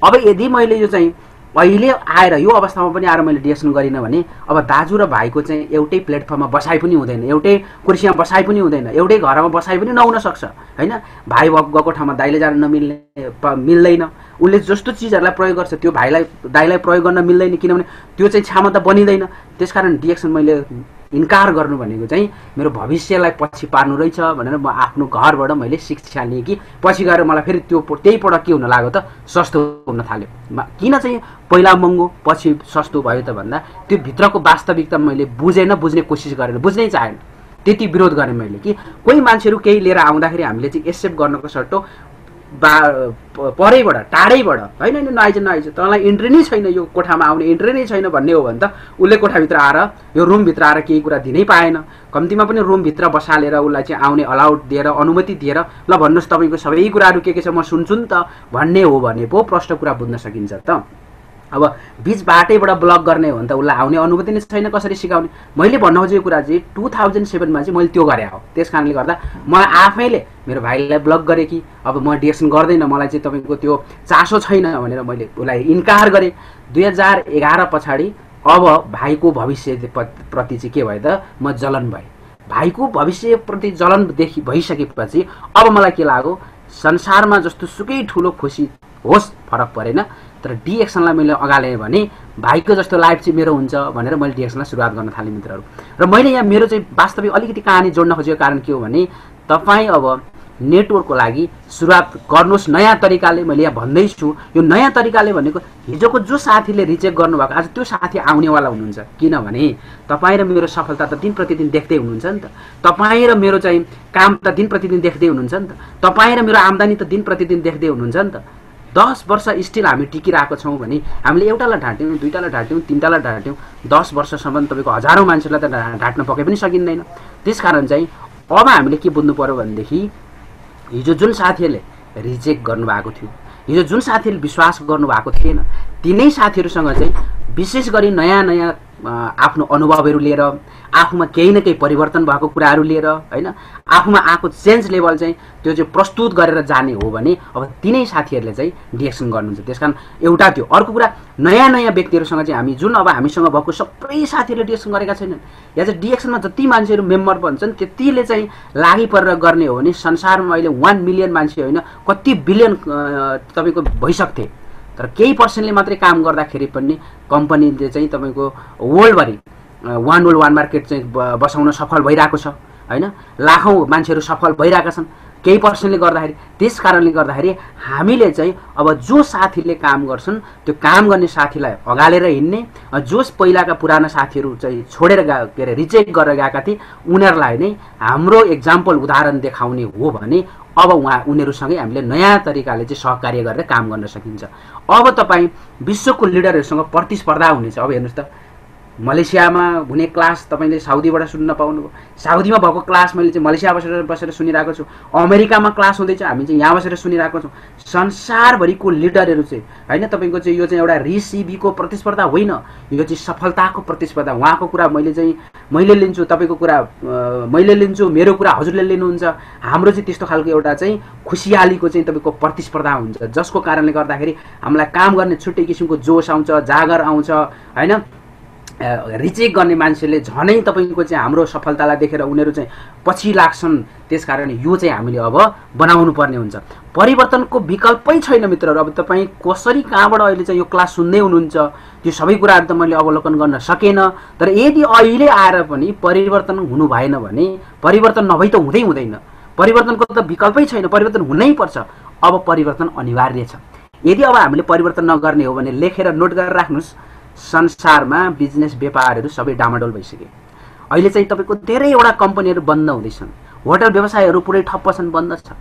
अब यदि मैले यो चाहिँ अहिले आएर यो अवस्थामा पनि आएर मैले डिएक्सन गरिन भने अब दाजु र भाइको चाहिँ एउटै प्लेटफर्ममा बसाइ पनि हुँदैन, एउटै कुर्सीमा बसाइ पनि हुँदैन, एउटै घरमा बसाइ पनि नहुन सक्छ हैन। भाइ गएको ठाउँमा दाइले जान मिल्दैन। उले जस्तो चीजहरुलाई प्रयोग गर्छ त्यो दाइलाई प्रयोग गर्न मिल्दैन किनभने त्यो चाहिँ क्षमता बनिदैन। त्यसकारण डिएक्सन मैले इन्कार गर्नु भनेको चाहिँ मेरो भविष्यलाई पछि पार्नु रहेछ भनेर म आफ्नो घरबाट मैले शिक्षा लिएँ कि पछि गएर मलाई फेरि त्यही प्रोडक्ट के हुन लाग्यो त सस्तो हुन थाल्यो। किन चाहिँ पहिला महँगो पछि सस्तो भयो त भन्दा त्यो भित्रको वास्तविकता मैले बुझ्ने कोसिस गरेर बुझ्नै चाहेन। त्यति विरोध गरेँ मैले कि कोही मान्छेहरु केही लिएर आउँदाखेरि हामीले चाहिँ एक्सेप्ट गर्नको सट्टो परैबाट टाढैबाट हैन नआइज तँलाई इन्ट्री नै छैन, यो कोठामा आउने इन्ट्री नै छैन भन्ने हो भने त उसले कोठाभित्र आएर यो रुमभित्र आएर केही कुरा दिनै पाएन। कम्तीमा पनि रुमभित्र बसालेर उसलाई चाहिँ आउने अलाउड दिएर अनुमति दिएर ल भन्नुहोस् तपाईँको सबै कुराहरू के छ म सुन्छु नि त भन्ने हो भने पो प्रष्ट कुरा बुझ्न सकिन्छ त। अब बीच बाटैबाट ब्लक गर्ने हो भने त उसलाई आउने अनुमति नै छैन, कसरी सिकाउने। मैले भन्न खोजेको कुरा चाहिँ 2007 मा चाहिँ मैले त्यो गरे हो। त्यसकारणले गर्दा म आफैले मेरो भाइलाई ब्लक गरे कि अब म डिएक्सन गर्दैन, मलाई चाहिँ तपाईको त्यो चासो छैन भनेर मैले उसलाई इन्कार गरे। 2011 पछाडि अब भाइको भविष्य प्रति चाहिँ के भयो त म जलन भए। भाइको भविष्य प्रति जलन भइसकेपछि अब मलाई के लाग्यो संसारमा जस्तो सुकै ठुलो खुसी होस् फरक परेन, तर डिएक्सनलाई मैले अगाले भने भाइको जस्तो लाइफ चाहिँ मेरो हुन्छ भनेर मैले डिएक्सनलाई सुरुवात गर्न थालेँ मित्रहरु। र मैले यहाँ मेरो चाहिँ वास्तविक अलिकति कहानी जोड्न खोजेको कारण के हो भने तपाई अब नेटवर्कको लागि सुरुवात गर्नुहोस् नयाँ तरिकाले। मैले यहाँ भन्दैछु यो नयाँ तरिकाले भनेको हिजोको जो साथीले रिजेक्ट गर्नुभएको आज त्यो साथी आउनेवाला हुनुहुन्छ। किनभने तपाई र मेरो सफलता त दिन प्रतिदिन देख्दै हुनुहुन्छ नि त, तपाई र मेरो चाहिँ काम त दिन प्रतिदिन देख्दै हुनुहुन्छ नि त, तपाई र मेरो आम्दानी त दिन प्रतिदिन देख्दै हुनुहुन्छ नि त। 10 वर्ष स्टिल हामी टिकिरहेको छौं भने हामीले एउटालाई ढाट्यौं, दुईटालाई ढाट्यौं, तीनटालाई ढाट्यौं, 10 वर्षसम्म तपाईको हजारौं मान्छेलाई त ढाट्न पके पनि सकिँदैन। त्यसकारण चाहिँ अब हामीले के बुझ्नु पर्यो भनेदेखि हिजो जुन साथीहरुले रिजेक्ट गर्नुभएको थियो, हिजो जुन साथीहरुले विश्वास गर्नुभएको थिएन, तिनै साथीहरुसँग चाहिँ विशेष गरी नयाँ आफ्नो अनुभवहरू लिएर आफूमा केही न केही परिवर्तन भएको कुराहरू लिएर हैन आफूमा आएको चेन्ज लेभल चाहिँ त्यो चाहिँ प्रस्तुत गरेर जाने हो भने अब तिनै साथीहरुले चाहिँ डिएक्सन गर्नुहुन्छ। त्यसकारण एउटा त्यो अर्को कुरा नयाँ व्यक्तिहरुसँग चाहिँ हामी जुन अब हामीसँग भएको सबै साथीहरुले डिएक्सन गरेका छैनन्, या चाहिँ डिएक्सनमा जति मान्छेहरु मेम्बर बन्छन् त्यतिले चाहिँ लागि परेर गर्ने हो भने संसारमा अहिले 1 मिलियन मान्छे होइन कति बिलियन तपाईको भइसक्थे। तर केही पर्सेन्टले मात्रै काम गर्दाखेरि पनि कम्पनीले चाहिँ तपाईको वर्ल्डभरि वान वर्ल्ड वान मार्केट चाहिँ बसाउन सफल भइरहेको छ हैन। लाखौं मान्छेहरु सफल भइरहेका छन्। केही पर्सनले गर्दाखेरि। त्यस कारणले गर्दाखेरि हामीले चाहिँ अब जो साथीले काम गर्छन् त्यो काम गर्ने साथीलाई अगालेर हिँड्ने, जोस पहिलाका पुराना साथीहरू चाहिँ छोडेर के अरे रिजेक्ट गरेर गएका थिए उनीहरूलाई नै हाम्रो एक्जाम्पल उदाहरण देखाउने हो भने अब उनीहरूसँगै हामीले नयाँ तरिकाले चाहिँ सहकार्य गरेर काम गर्न सकिन्छ। अब तपाईँ विश्वको लिडरहरूसँग प्रतिस्पर्धा हुनेछ। अब हेर्नुहोस् त, मलेसियामा हुने क्लास तपाईँले साउदीबाट सुन्न पाउनुभयो, साउदीमा भएको क्लास मैले चाहिँ मलेसिया बसेर सुनिरहेको छु, अमेरिकामा क्लास हुँदैछ हामी चाहिँ यहाँ बसेर सुनिरहेको छौँ। संसारभरिको लिडरहरू चाहिँ होइन, तपाईँको चाहिँ यो चाहिँ एउटा रिसिबीको प्रतिस्पर्धा होइन, यो चाहिँ सफलताको प्रतिस्पर्धा। उहाँको कुरा मैले लिन्छु, तपाईँको कुरा मैले लिन्छु, मेरो कुरा हजुरले लिनुहुन्छ। हाम्रो चाहिँ त्यस्तो खालको एउटा चाहिँ खुसियालीको चाहिँ तपाईँको प्रतिस्पर्धा हुन्छ, जसको कारणले गर्दाखेरि हामीलाई काम गर्ने छुट्टै किसिमको जोस आउँछ, जागर आउँछ होइन। रिचेक गर्ने मान्छेले झनै तपाईँको चाहिँ हाम्रो सफलतालाई देखेर उनीहरू चाहिँ पछि लाग्छन्। त्यसकारण यो चाहिँ हामीले अब बनाउनु पर्ने हुन्छ। परिवर्तनको विकल्पै छैन मित्रहरू। अब तपाईँ कसरी कहाँबाट अहिले चाहिँ यो क्लास सुन्दै हुनुहुन्छ त्यो सबै कुराहरू त मैले अवलोकन गर्न सकेन, तर यदि अहिले आएर पनि परिवर्तन हुनु भएन भने परिवर्तन नभई त हुँदैन। परिवर्तनको त विकल्पै छैन, परिवर्तन हुनैपर्छ। अब परिवर्तन अनिवार्य छ। यदि अब हामीले परिवर्तन नगर्ने हो भने लेखेर नोट गरेर राख्नुहोस्, संसारमा बिजनेस व्यापारहरू सबै डामाडोल भइसके। अहिले चाहिँ तपाईँको धेरैवटा कम्पनीहरू बन्द हुँदैछन्, होटल व्यवसायहरू पुरै ठप्प छन्, बन्द छ।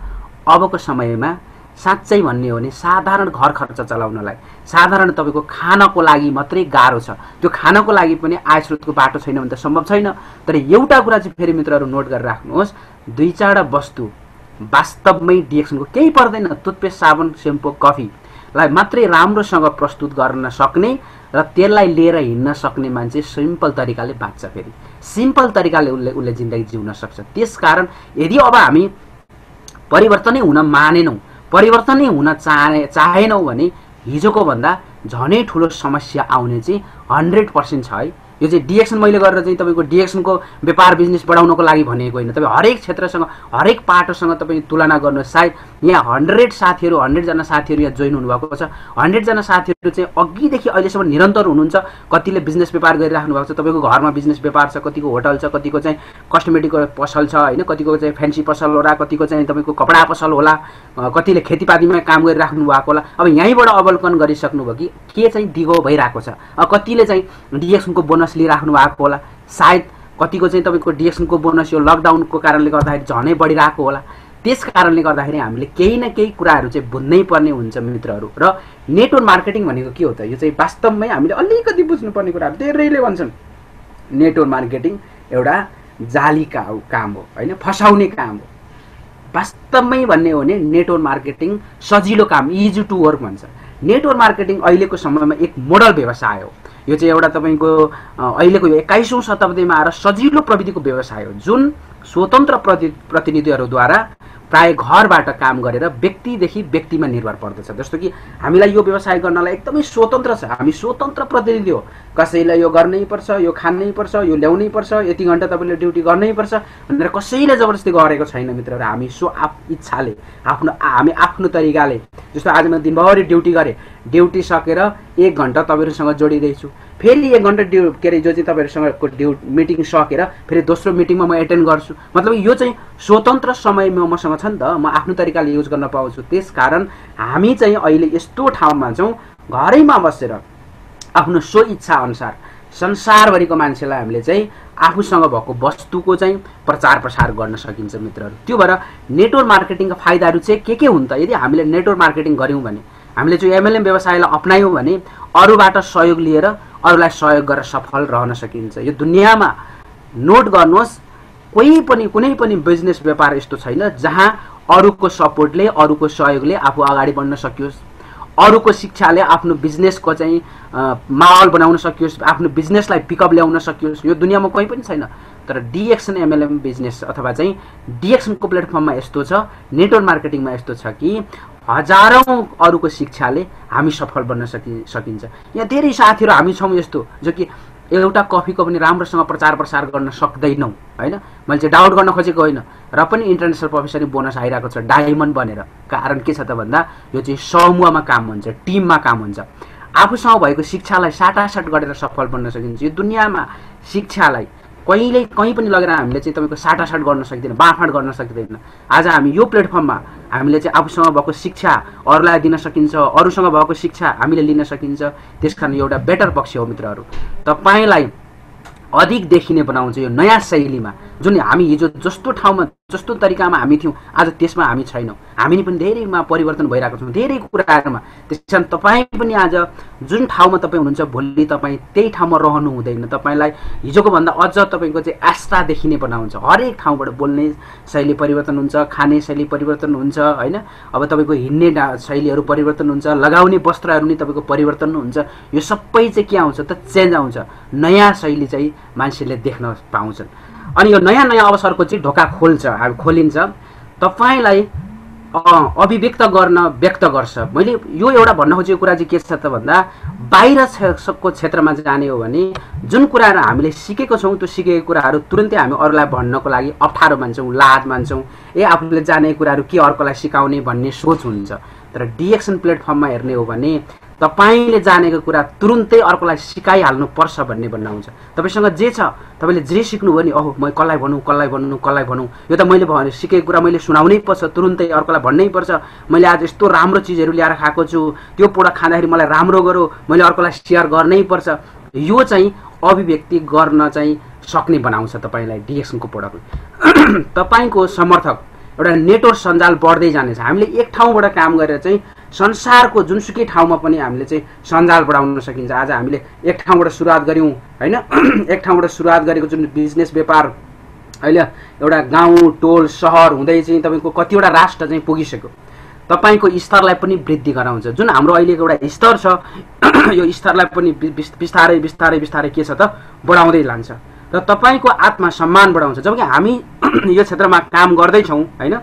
अबको समयमा साँच्चै भन्ने हो भने साधारण घर खर्च चलाउनलाई, साधारण तपाईँको खानको लागि मात्रै गाह्रो छ। त्यो खानको लागि पनि आय स्रोतको बाटो छैन भने त सम्भव छैन। तर एउटा कुरा चाहिँ फेरि मित्रहरू नोट गरेर राख्नुहोस्, 2-4 वस्तु वास्तवमै डिएक्सनको केही पर्दैन। टुथपेस्ट, साबुन, सेम्पू, कफीलाई मात्रै राम्रोसँग प्रस्तुत गर्न सक्ने र त्यसलाई लिएर हिँड्न सक्ने मान्छे सिम्पल तरिकाले बाँच्छ। फेरि सिम्पल तरिकाले उसले जिन्दगी जिउन सक्छ। त्यसकारण यदि अब हामी परिवर्तनै हुन मानेनौँ, परिवर्तनै हुन चाहेनौँ भने हिजोको भन्दा झनै ठुलो समस्या आउने चाहिँ 100% छ है। यो चाहिँ डिएक्सन मैले गरेर चाहिँ तपाईँको डिएक्सनको व्यापार बिजनेस बढाउनको लागि भनेको होइन। तपाईँ हरेक क्षेत्रसँग, हरेक पाटोसँग तपाईँ तुलना गर्नुहोस्। सायद यहाँ 100 जना साथीहरू यहाँ जोइन हुनुभएको छ। 100 जना साथीहरू चाहिँ अघिदेखि अहिलेसम्म निरन्तर हुनुहुन्छ। कतिले बिजनेस व्यापार गरिराख्नु भएको छ, तपाईँको घरमा बिजनेस व्यापार छ, कतिको होटल छ, कतिको चाहिँ कस्मेटिकको पसल छ होइन, कतिको चाहिँ फ्यान्सी पसल होला, कतिको चाहिँ तपाईँको कपडा पसल होला, कतिले खेतीपातीमा काम गरिराख्नु भएको होला। अब यहीँबाट अवलोकन गरिसक्नुभयो कि के चाहिँ दिगो भइरहेको छ। कतिले चाहिँ डिएक्सनको बोनस लिइराख्नु भएको होला, सायद कतिको चाहिँ तपाईँको डिएक्सनको बोनस यो लकडाउनको कारणले गर्दाखेरि झनै बढिरहेको होला। त्यस कारणले गर्दाखेरि हामीले केही न केही कुराहरू चाहिँ बुझ्नै पर्ने हुन्छ मित्रहरू। र नेटवर्क मार्केटिङ भनेको के हो त? यो चाहिँ वास्तवमै हामीले अलिकति बुझ्नुपर्ने कुराहरू। धेरैले भन्छन् नेटवर्क मार्केटिङ एउटा जाली काम हो होइन, फसाउने काम हो। वास्तवमै भन्ने हो भने नेटवर्क मार्केटिङ सजिलो काम, इजी टु वर्क भन्छ। नेटवर्क मार्केटिङ अहिलेको समयमा एक मोडल व्यवसाय हो। यो चाहिँ एउटा तपाईँको अहिलेको 21औं शताब्दीमा आएर सजिलो प्रविधिको व्यवसाय हो, जुन स्वतन्त्र प्रतिनिधिहरूद्वारा प्राय घरबाट काम गरेर व्यक्तिदेखि व्यक्तिमा निर्भर पर्दछ। जस्तो कि हामीलाई यो व्यवसाय गर्नलाई एकदमै स्वतन्त्र छ, हामी स्वतन्त्र प्रतिनिधि हो। कसैलाई यो गर्नै पर्छ, यो खानै पर्छ, यो ल्याउनै पर्छ, यति घन्टा तपाईँले ड्युटी गर्नै पर्छ भनेर कसैले जबरजस्ती गरेको छैन मित्रहरू। हामी इच्छाले हामी आफ्नो तरिकाले, जस्तो आज म दिनभरि ड्युटी गरेँ, ड्युटी सकेर 1 घन्टा तपाईँहरूसँग जोडिँदैछु, फेरि 1 घन्टा के अरे जो चाहिँ तपाईँहरूसँगको मिटिङ सकेर फेरि दोस्रो मिटिङमा म एटेन्ड गर्छु। मतलब यो चाहिँ स्वतन्त्र समय मसँग छ नि त, म आफ्नो तरिकाले युज गर्न पाउँछु। त्यसकारण हामी चाहिँ अहिले यस्तो ठाउँमा छौँ, घरैमा बसेर आफ्नो सो इच्छा अनुसार संसारभरिको मान्छेलाई हामीले चाहिँ आफूसँग भएको वस्तुको चाहिँ प्रचार प्रसार गर्न सकिन्छ मित्रहरू। त्यो भएर नेटवर्क मार्केटिङका फाइदाहरू चाहिँ के हुन् त? यदि हामीले नेटवर्क मार्केटिङ गऱ्यौँ भने, हामीले चाहिँ एमएलएम व्यवसायलाई अपनायौँ भने अरूबाट सहयोग लिएर अरूलाई सहयोग गरेर सफल रहन सकिन्छ। यो दुनियाँमा नोट गर्नुहोस्, कुनै पनि बिजनेस व्यापार यस्तो छैन जहाँ अरूको सपोर्टले, अरूको सहयोगले आफू अगाडि बढ्न सकियोस्, अरूको शिक्षाले आफ्नो बिजनेसको चाहिँ माहौल बनाउन सकियोस्, आफ्नो बिजनेसलाई पिकअप ल्याउन सकियोस्। यो दुनियाँमा कहीँ पनि छैन। तर डिएक्सन एमएलएम बिजनेस अथवा चाहिँ डिएक्सनको प्लेटफर्ममा यस्तो छ, नेटवर्क मार्केटिङमा यस्तो छ कि हजारौं अरूको शिक्षाले हामी सफल बन्न सकिन्छ। यहाँ धेरै साथीहरू हामी छौँ यस्तो जो कि एउटा कफीको पनि राम्रोसँग प्रचार प्रसार गर्न सक्दैनौँ होइन। मैले चाहिँ डाउट गर्न खोजेको होइन, र पनि इन्टरनेसनल प्रोफेसनली बोनस आइरहेको छ डायमन्ड बनेर। कारण के छ त भन्दा यो चाहिँ समूहमा काम हुन्छ, टिममा काम हुन्छ। आफूसँग भएको शिक्षालाई साटासाट गरेर सफल बन्न सकिन्छ। यो दुनियाँमा शिक्षालाई कहीँ पनि लगेर हामीले चाहिँ तपाईँको साटासाट गर्न सक्दैन, बाँडफाँड गर्न सक्दैन। आज हामी यो प्लेटफर्ममा हामीले चाहिँ आफूसँग भएको शिक्षा अरूलाई दिन सकिन्छ, अरूसँग भएको शिक्षा हामीले लिन सकिन्छ। त्यसकारण एउटा बेटर पक्ष हो मित्रहरू। तपाईँलाई अधिक देखिने बनाउँछ यो नयाँ शैलीमा, जुन हामी हिजो जस्तो ठाउँमा जस्तो तरिकामा हामी थियौँ आज त्यसमा हामी छैनौँ। हामी पनि धेरैमा परिवर्तन भइरहेको छौँ, धेरै कुराहरूमा। त्यसकारण तपाईँ पनि आज जुन ठाउँमा तपाईँ हुनुहुन्छ भोलि तपाईँ त्यही ठाउँमा रहनु हुँदैन। तपाईँलाई हिजोको भन्दा अझ तपाईँको चाहिँ आस्था देखिने बनाउँछ। हरेक ठाउँबाट बोल्ने शैली परिवर्तन हुन्छ, खाने शैली परिवर्तन हुन्छ, होइन। अब तपाईँको हिँड्ने शैलीहरू परिवर्तन हुन्छ, लगाउने वस्त्रहरू नि तपाईँको परिवर्तन हुन्छ। यो सबै चाहिँ के आउँछ त? चेन्ज आउँछ। नयाँ शैली चाहिँ मान्छेले देख्न पाउँछन्। अनि यो नयाँ नयाँ अवसरको चाहिँ ढोका खोलिन्छ। तपाईँलाई अभिव्यक्त गर्न व्यक्त गर्छ। मैले यो एउटा भन्न खोजेको कुरा चाहिँ के छ त भन्दा बाहिरको क्षेत्रमा जाने हो भने जुन कुराहरू हामीले सिकेको छौँ त्यो सिकेको कुराहरू तुरन्तै हामी अरूलाई भन्नको लागि अप्ठ्यारो मान्छौँ, लाज मान्छौँ। आफूले जानेको कुराहरू के अर्कोलाई सिकाउने भन्ने सोच हुन्छ। तर डिएक्सन प्लेटफर्ममा हेर्ने हो भने तपाईले जानेको कुरा तुरुन्तै अर्कोलाई सिकाइहाल्नुपर्छ भन्ने हुन्छ। तपाईसँग जे छ तपाईले जे सिक्नुभयो नि, ओहो म कसलाई भनौँ, यो त मैले सिकेको कुरा मैले सुनाउनै पर्छ, तुरुन्तै अर्कोलाई भन्नै पर्छ। मैले आज यस्तो राम्रो चिजहरू ल्याएर खाएको छु, त्यो प्रोडक्ट खाँदाखेरि मलाई राम्रो गरो, मैले अर्कोलाई सेयर गर्नै पर्छ। यो चाहिँ अभिव्यक्ति गर्न चाहिँ सक्ने बनाउँछ तपाईलाई डिएक्सनको प्रोडक्टले। तपाईको समर्थक एउटा नेटवर्क सञ्जाल बढ्दै जानेछ। हामीले एक ठाउँबाट काम गरेर चाहिँ संसारको जुनसुकै ठाउँमा पनि हामीले चाहिँ सञ्जाल बढाउन सकिन्छ। आज हामीले एक ठाउँबाट सुरुवात गऱ्यौँ, होइन। एक ठाउँबाट सुरुवात गरेको जुन बिजनेस व्यापार अहिले एउटा गाउँ टोल सहर हुँदै चाहिँ तपाईँको कतिवटा राष्ट्र चाहिँ पुगिसक्यो। तपाईँको स्तरलाई पनि वृद्धि गराउँछ। जुन हाम्रो अहिलेको एउटा स्तर छ यो स्तरलाई पनि बिस्तारै बिस्तारै बिस्तारै के छ त बढाउँदै लान्छ र तपाईँको आत्मसम्मान बढाउँछ। जबकि हामी यो क्षेत्रमा काम गर्दैछौँ, होइन।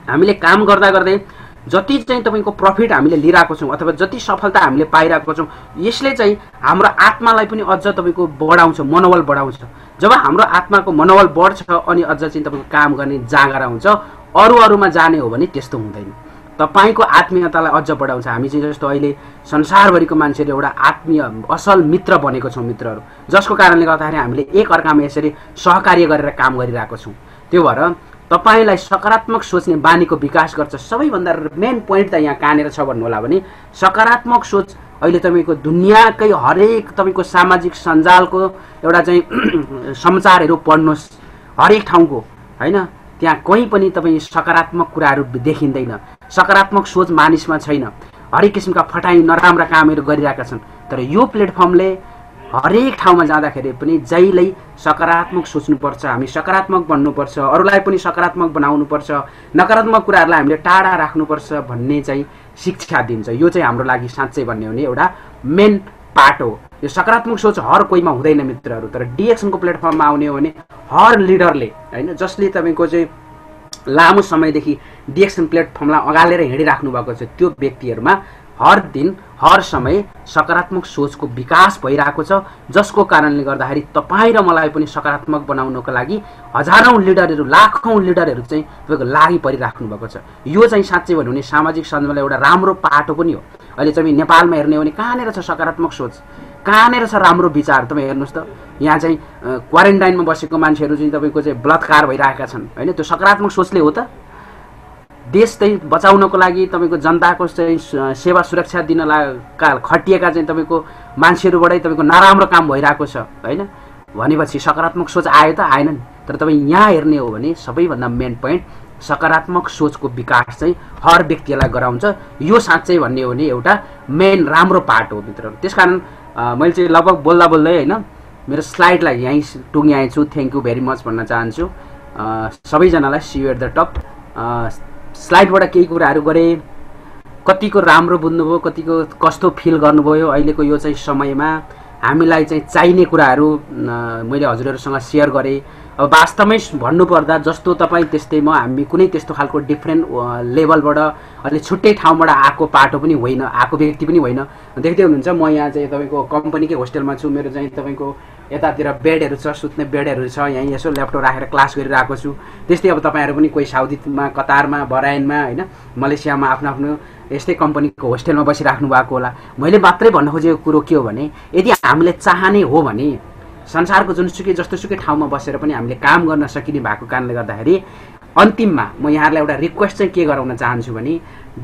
हामीले काम गर्दा गर्दै जति चाहिँ तपाईँको प्रफिट हामीले लिइरहेको छौँ अथवा जति सफलता हामीले पाइरहेको छौँ यसले चाहिँ हाम्रो आत्मालाई पनि अझ तपाईँको बढाउँछ, मनोबल बढाउँछ। जब हाम्रो आत्माको मनोबल बढ्छ अनि अझ चाहिँ तपाईँको काम गर्ने जाँगरा हुन्छ। अरूमा जाने हो भने त्यस्तो हुँदैन। तपाईँको आत्मीयतालाई अझ बढाउँछ। हामी चाहिँ जस्तो अहिले संसारभरिको मान्छेहरू एउटा आत्मीय असल मित्र बनेको छौँ मित्रहरू, जसको कारणले गर्दाखेरि हामीले एक अर्कामा यसरी सहकार्य गरेर काम गरिरहेको छौँ। त्यो भएर तपाईलाई सकारात्मक सोच्ने बानीको विकास गर्छ। सबैभन्दा मेन पोइन्ट त यहाँ कहाँनिर छ भन्नु होला भने सकारात्मक सोच अहिले तपाईँको दुनियाँकै हरेक तपाईँको सामाजिक सञ्जालको एउटा चाहिँ समाचारहरू पढ्नुहोस्, हरेक ठाउँको, होइन। त्यहाँ कहीँ पनि तपाईँ सकारात्मक कुराहरू देखिँदैन। सकारात्मक सोच मानिसमा छैन। हरेक किसिमका फटाइ नराम्रा कामहरू गरिरहेका छन्। तर यो प्लेटफर्मले हरेक ठाउँमा जाँदाखेरि पनि जहिल्यै सकारात्मक सोच्नुपर्छ, हामी सकारात्मक बन्नुपर्छ, अरूलाई पनि सकारात्मक बनाउनुपर्छ, नकारात्मक कुराहरूलाई हामीले टाढा राख्नुपर्छ भन्ने चाहिँ शिक्षा दिन्छ। यो चाहिँ हाम्रो लागि साँच्चै भन्ने हो भने एउटा मेन पार्ट हो। यो सकारात्मक सोच हर कोहीमा हुँदैन मित्रहरू। तर डिएक्सनको प्लेटफर्ममा आउने हो भने हर लिडरले, होइन, जसले तपाईँको चाहिँ लामो समयदेखि डिएक्सन प्लेटफर्मलाई अगालेर हिँडिराख्नु भएको छ त्यो व्यक्तिहरूमा हर दिन हर समय सकारात्मक सोचको विकास भइरहेको छ, जसको कारणले गर्दाखेरि तपाईँ र मलाई पनि सकारात्मक बनाउनको लागि हजारौँ लिडरहरू, लाखौँ लिडरहरू चाहिँ तपाईँको लागि परिराख्नु भएको छ। यो चाहिँ साँच्चै भन्नु भने सामाजिक सञ्जालमा एउटा राम्रो पाटो पनि हो। अहिले चाहिँ नेपालमा हेर्ने हो भने कहाँनिर छ सकारात्मक सोच, कहाँनिर छ राम्रो विचार? तपाईँ हेर्नुहोस् त, यहाँ चाहिँ क्वारेन्टाइनमा बसेको मान्छेहरू चाहिँ तपाईँको चाहिँ बलात्कार भइरहेका छन्, होइन। त्यो सकारात्मक सोचले हो त? देश चाहिँ बचाउनको लागि तपाईँको जनताको चाहिँ सेवा सुरक्षा दिनका खटिएका चाहिँ तपाईँको मान्छेहरूबाटै तपाईँको नराम्रो काम भइरहेको छ, होइन। भनेपछि सकारात्मक सोच आयो त? आएन नि। तर तपाईँ यहाँ हेर्ने हो भने सबैभन्दा मेन पोइन्ट सकारात्मक सोचको विकास चाहिँ हर व्यक्तिलाई गराउँछ। यो साँच्चै भन्ने हो भने एउटा मेन राम्रो पार्ट हो मित्रहरू। त्यसकारण मैले चाहिँ लगभग बोल्दा बोल्दै, होइन, मेरो स्लाइडलाई यहीँ टुङ्ग्याएछु। थ्याङ्क यू भेरी मच भन्न चाहन्छु सबैजनालाई। See you at the top. स्लाइडबाट केही कुराहरू गरेँ, कतिको राम्रो बुझ्नुभयो, कतिको कस्तो फिल गर्नुभयो अहिलेको यो चाहिँ समयमा हामीलाई चाहिँ चाहिने कुराहरू मैले हजुरहरूसँग सेयर गरेँ। अब वास्तवमै भन्नुपर्दा जस्तो तपाईँ त्यस्तै म, हामी कुनै त्यस्तो खालको डिफ्रेन्ट लेभलबाट अलि छुट्टै ठाउँबाट आएको पाटो पनि होइन, आएको व्यक्ति पनि होइन। देख्दै हुनुहुन्छ म यहाँ चाहिँ तपाईँको कम्पनीकै होस्टेलमा छु। मेरो चाहिँ तपाईँको यतातिर बेडहरू छ, सुत्ने बेडहरू छ, यहीँ यसो ल्यापटप राखेर क्लास गरिरहेको छु। त्यस्तै अब तपाईँहरू पनि कोही साउदीमा, कतारमा, बहराइनमा, होइन, मलेसियामा आफ्नो आफ्नो यस्तै कम्पनीको होस्टेलमा बसिराख्नु भएको होला। मैले मात्रै भन्न खोजेको कुरो के हो भने यदि हामीले चाहने हो भने संसारको जुनसुकै जस्तोसुकै ठाउँमा बसेर पनि हामीले काम गर्न सकिने भएको कारणले गर्दाखेरि अन्तिममा म यहाँहरूलाई एउटा रिक्वेस्ट चाहिँ के गराउन चाहन्छु भने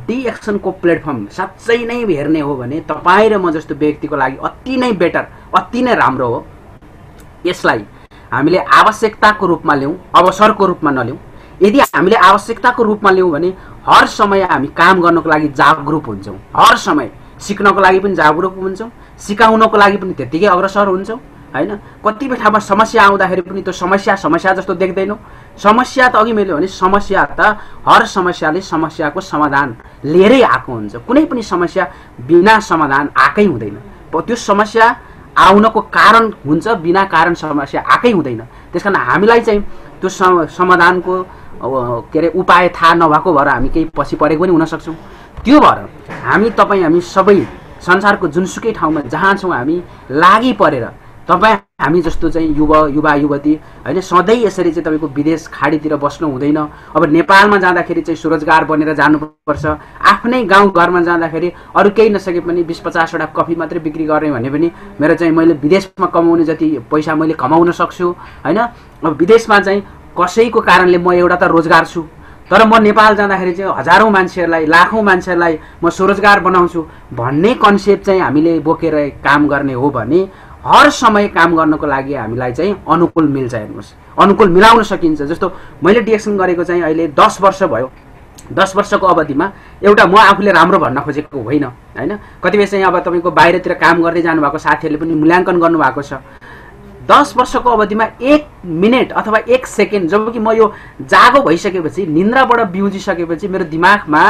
डिएक्सनको प्लेटफर्म साँच्चै नै हेर्ने हो भने तपाईँ र म जस्तो व्यक्तिको लागि अति नै बेटर, अति नै राम्रो हो। यसलाई हामीले आवश्यकताको रूपमा ल्याउँ, अवसरको रूपमा नल्याउँ। यदि हामीले आवश्यकताको रूपमा ल्याउँ भने हर समय हामी काम गर्नको लागि जागरुक हुन्छौँ, हर समय सिक्नको लागि पनि जागरुक हुन्छौँ, सिकाउनको लागि पनि त्यत्तिकै अग्रसर हुन्छौँ हैन। कतिपय ठाउँमा समस्या आउँदाखेरि पनि त्यो समस्या जस्तो देख्दैनौँ। समस्या त अघि मैले भने समस्या त हर समस्याले समस्याको समाधान लिएरै आएको हुन्छ। कुनै पनि समस्या बिना समाधान आएकै हुँदैन। त्यो समस्या आउनको कारण हुन्छ, बिना कारण समस्या आएकै हुँदैन। त्यसकारण हामीलाई चाहिँ त्यो समाधानको के अरे उपाय थाहा नभएको भएर हामी केही पछि परेको पनि हुन सक्छौँ। त्यो भएर हामी सबै संसारको जुनसुकै ठाउँमा जहाँ छौँ हामी लागि परेर तपाईँ हामी जस्तो चाहिँ युवा युवती हैन सधैँ यसरी चाहिँ तपाईँको विदेश खाडीतिर बस्नु हुँदैन। अब नेपालमा जाँदाखेरि चाहिँ स्वरोजगार बनेर जानुपर्छ। आफ्नै गाउँ घरमा जाँदाखेरि अरू केही नसके पनि 20-50 वटा कफी मात्रै बिक्री गर्ने भने पनि मेरो चाहिँ मैले विदेशमा कमाउने जति पैसा मैले कमाउन सक्छु हैन। अब विदेशमा चाहिँ कसैको कारणले म एउटा त रोजगार छु, तर म नेपाल जाँदाखेरि चाहिँ हजारौँ मान्छेहरूलाई, लाखौँ मान्छेहरूलाई म स्वरोजगार बनाउँछु भन्ने कन्सेप्ट चाहिँ हामीले बोकेर काम गर्ने हो भने हर समय काम गर्नको लागि हामीलाई चाहिँ अनुकूल मिल्छ। हेर्नुहोस्, अनुकूल मिलाउन सकिन्छ। जस्तो मैले डिएक्सन गरेको चाहिँ अहिले 10 वर्ष भयो। 10 वर्षको अवधिमा एउटा म आफूले राम्रो भन्न खोजेको होइन हैन। कतिपय चाहिँ अब तपाईँको बाहिरतिर काम गर्दै जानुभएको साथीहरूले पनि मूल्याङ्कन गर्नुभएको छ। 10 वर्षको अवधिमा 1 मिनेट अथवा 1 सेकेन्ड, जबकि म यो जागो भइसकेपछि निन्द्राबाट बिउजिसकेपछि मेरो दिमागमा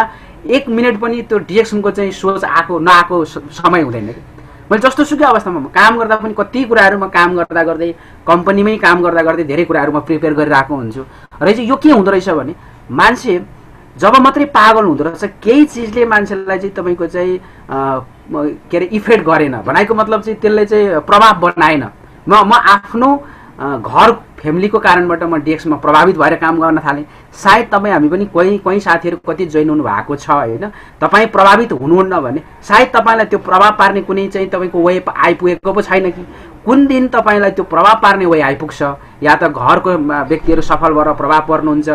1 मिनेट पनि त्यो डिएक्सनको चाहिँ सोच नआएको समय हुँदैन कि। मैले जस्तोसुकै अवस्थामा काम गर्दा पनि कति कुराहरू म काम गर्दा गर्दै कम्पनीमै काम गर्दा गर्दै धेरै कुराहरू म प्रिपेयर गरिरहेको हुन्छु। र चाहिँ यो के हुँदो रहेछ भने मान्छे जब मात्रै पागल हुँदो रहेछ केही चिजले मान्छेलाई चाहिँ तपाईँको चाहिँ के अरे इफेक्ट गरेन भनेको मतलब चाहिँ त्यसले चाहिँ प्रभाव बनाएन। म आफ्नो घर फ्यामिलीको कारणबाट म डिएक्समा प्रभावित भएर काम गर्न थालेँ। सायद तपाईँ हामी पनि कोही साथीहरू कति जोइन हुनु भएको छ होइन। तपाईँ प्रभावित हुनुहुन्न भने सायद तपाईँलाई त्यो प्रभाव पार्ने कुनै चाहिँ तपाईँको वे आइपुगेको पो छैन कि कुन दिन तपाईँलाई त्यो प्रभाव पार्ने वे आइपुग्छ। या त घरको व्यक्तिहरू सफल भएर प्रभाव पर्नुहुन्छ,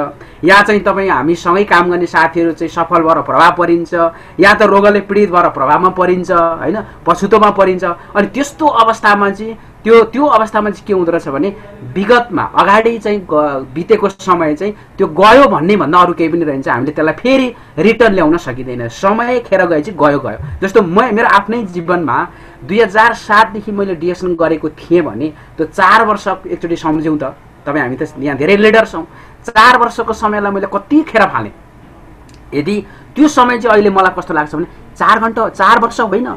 या चाहिँ तपाईँ हामीसँगै काम गर्ने साथीहरू चाहिँ सफल भएर प्रभाव परिन्छ, या त रोगले पीडित भएर प्रभावमा परिन्छ होइन, पछुतोमा परिन्छ। अनि त्यस्तो अवस्थामा चाहिँ त्यो अवस्थामा चाहिँ के हुँदो रहेछ भने विगतमा अगाडि चाहिँ बितेको समय चाहिँ त्यो गयो भन्ने भन्दा अरू केही पनि रहन्छ। हामीले त्यसलाई फेरि रिटर्न ल्याउन सकिँदैन। समय खेर गए चाहिँ गयो। जस्तो मेरो आफ्नै जीवनमा 2007 देखि मैले डिएक्सन गरेको थिएँ भने त्यो 4 वर्ष एकचोटि सम्झौँ त। तपाईँ हामी त यहाँ धेरै लिडर छौँ। 4 वर्षको समयलाई मैले कति खेर फालेँ। यदि त्यो समय चाहिँ अहिले मलाई कस्तो लाग्छ भने 4 वर्ष होइन,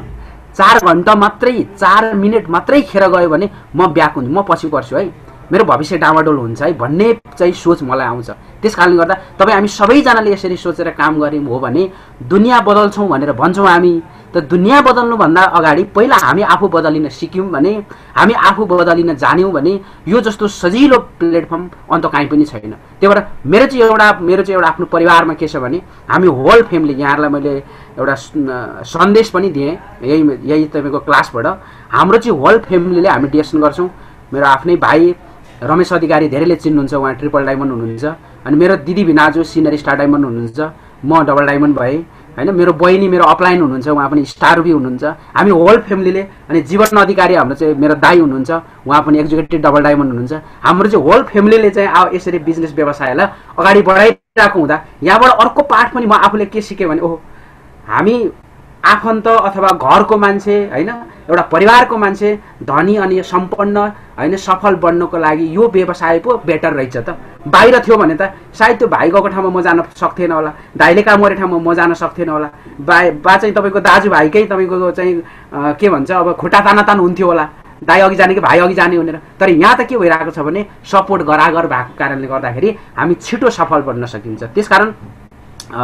4 घण्टा मात्रै 4 मिनट मात्रै खेर गयो भने म ब्याक हुन्छु, म पछि पर्छु है, मेरो भविष्य डामाडोल हुन्छ है भन्ने चाहिँ सोच मलाई आउँछ। त्यस कारणले गर्दा तपाईँ हामी सबैजनाले यसरी सोचेर काम गऱ्यौँ हो भने दुनियाँ बदल्छौँ भनेर भन्छौँ हामी। त दुनियाँ बदल्नुभन्दा अगाडि पहिला हामी आफू बदलिन सिक्यौँ भने, हामी आफू बदलिन जान्यौँ भने यो जस्तो सजिलो प्लेटफर्म अन्त कहीँ पनि छैन। त्यही भएर मेरो चाहिँ एउटा आफ्नो परिवारमा के छ भने हामी होल फ्यामिली, यहाँहरूलाई मैले एउटा सन्देश पनि दिएँ यही तपाईँको क्लासबाट। हाम्रो चाहिँ होल फ्यामिलीले हामी डिएक्सन गर्छौँ। मेरो आफ्नै भाइ रमेश अधिकारी धेरैले चिन्नुहुन्छ, उहाँ ट्रिपल डायमन्ड हुनुहुन्छ। अनि मेरो दिदी भिनाजु सिनियर स्टार डायमन्ड हुनुहुन्छ, म डबल डायमन्ड भएँ होइन। मेरो बहिनी मेरो अपलाइन हुनुहुन्छ, उहाँ पनि स्टार रुबी हुनुहुन्छ। हामी होल फ्यामिलीले, अनि जीवन अधिकारी हाम्रो चाहिँ मेरो दाइ हुनुहुन्छ, उहाँ पनि एक्जिक्युटिभ डबल डायमन्ड हुनुहुन्छ। हाम्रो चाहिँ होल फ्यामिलीले चाहिँ यसरी बिजनेस व्यवसायलाई अगाडि बढाइरहेको हुँदा यहाँबाट अर्को पाठ पनि म आफूले के सिकेँ भने ओहो हामी आफन्त अथवा घरको मान्छे होइन, एउटा परिवारको मान्छे धनी अनि सम्पन्न होइन सफल बन्नको लागि यो व्यवसाय पो बेटर रहेछ त। बाहिर थियो भने त सायद त्यो भाइ गएको ठाउँमा म जान सक्थेन होला, दाइले काम गर्ने ठाउँमा म जान सक्थेन होला, बा चाहिँ तपाईँको दाजुभाइकै तपाईँको चाहिँ के भन्छ अब खुट्टा तानातान हुन्थ्यो होला, दाइ अघि जाने कि भाइ अघि जाने भनेर। तर यहाँ त के भइरहेको छ भने सपोर्ट गरागर भएको कारणले गर्दाखेरि हामी छिटो सफल बन्न सकिन्छ। त्यसकारण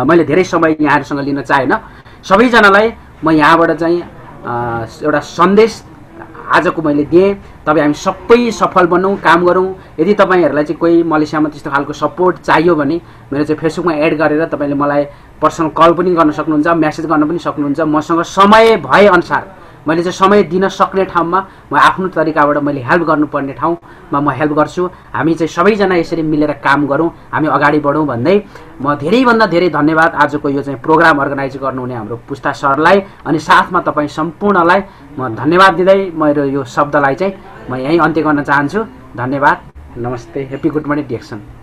मैले धेरै समय यहाँहरूसँग लिन चाहेन। सबैजनालाई म यहाँबाट चाहिँ एउटा सन्देश आजको मैले दिएँ। तपाईँ हामी सबै सफल बन्नौँ, काम गरौँ। यदि तपाईँहरूलाई चाहिँ कोही मलेसियामा त्यस्तो खालको सपोर्ट चाहियो भने मेरो चाहिँ फेसबुकमा एड गरेर तपाईँले मलाई पर्सनल कल पनि गर्न सक्नुहुन्छ, म्यासेज गर्न पनि सक्नुहुन्छ। मसँग समय भए अनुसार मैले चाहिँ समय दिन सक्ने ठाउँमा म आफ्नो तरिकाबाट मैले हेल्प गर्नुपर्ने ठाउँमा म हेल्प गर्छु। हामी चाहिँ सबैजना यसरी मिलेर काम गरौँ, हामी अगाडि बढौँ भन्दै म धेरैभन्दा धेरै धन्यवाद आजको यो चाहिँ प्रोग्राम अर्गनाइज गर्नुहुने हाम्रो पुष्टा सरलाई अनि साथमा तपाईँ सम्पूर्णलाई म धन्यवाद दिँदै मेरो यो शब्दलाई चाहिँ म यहीँ अन्त्य गर्न चाहन्छु। धन्यवाद, नमस्ते, हेप्पी गुड मर्निङ डिएक्सन।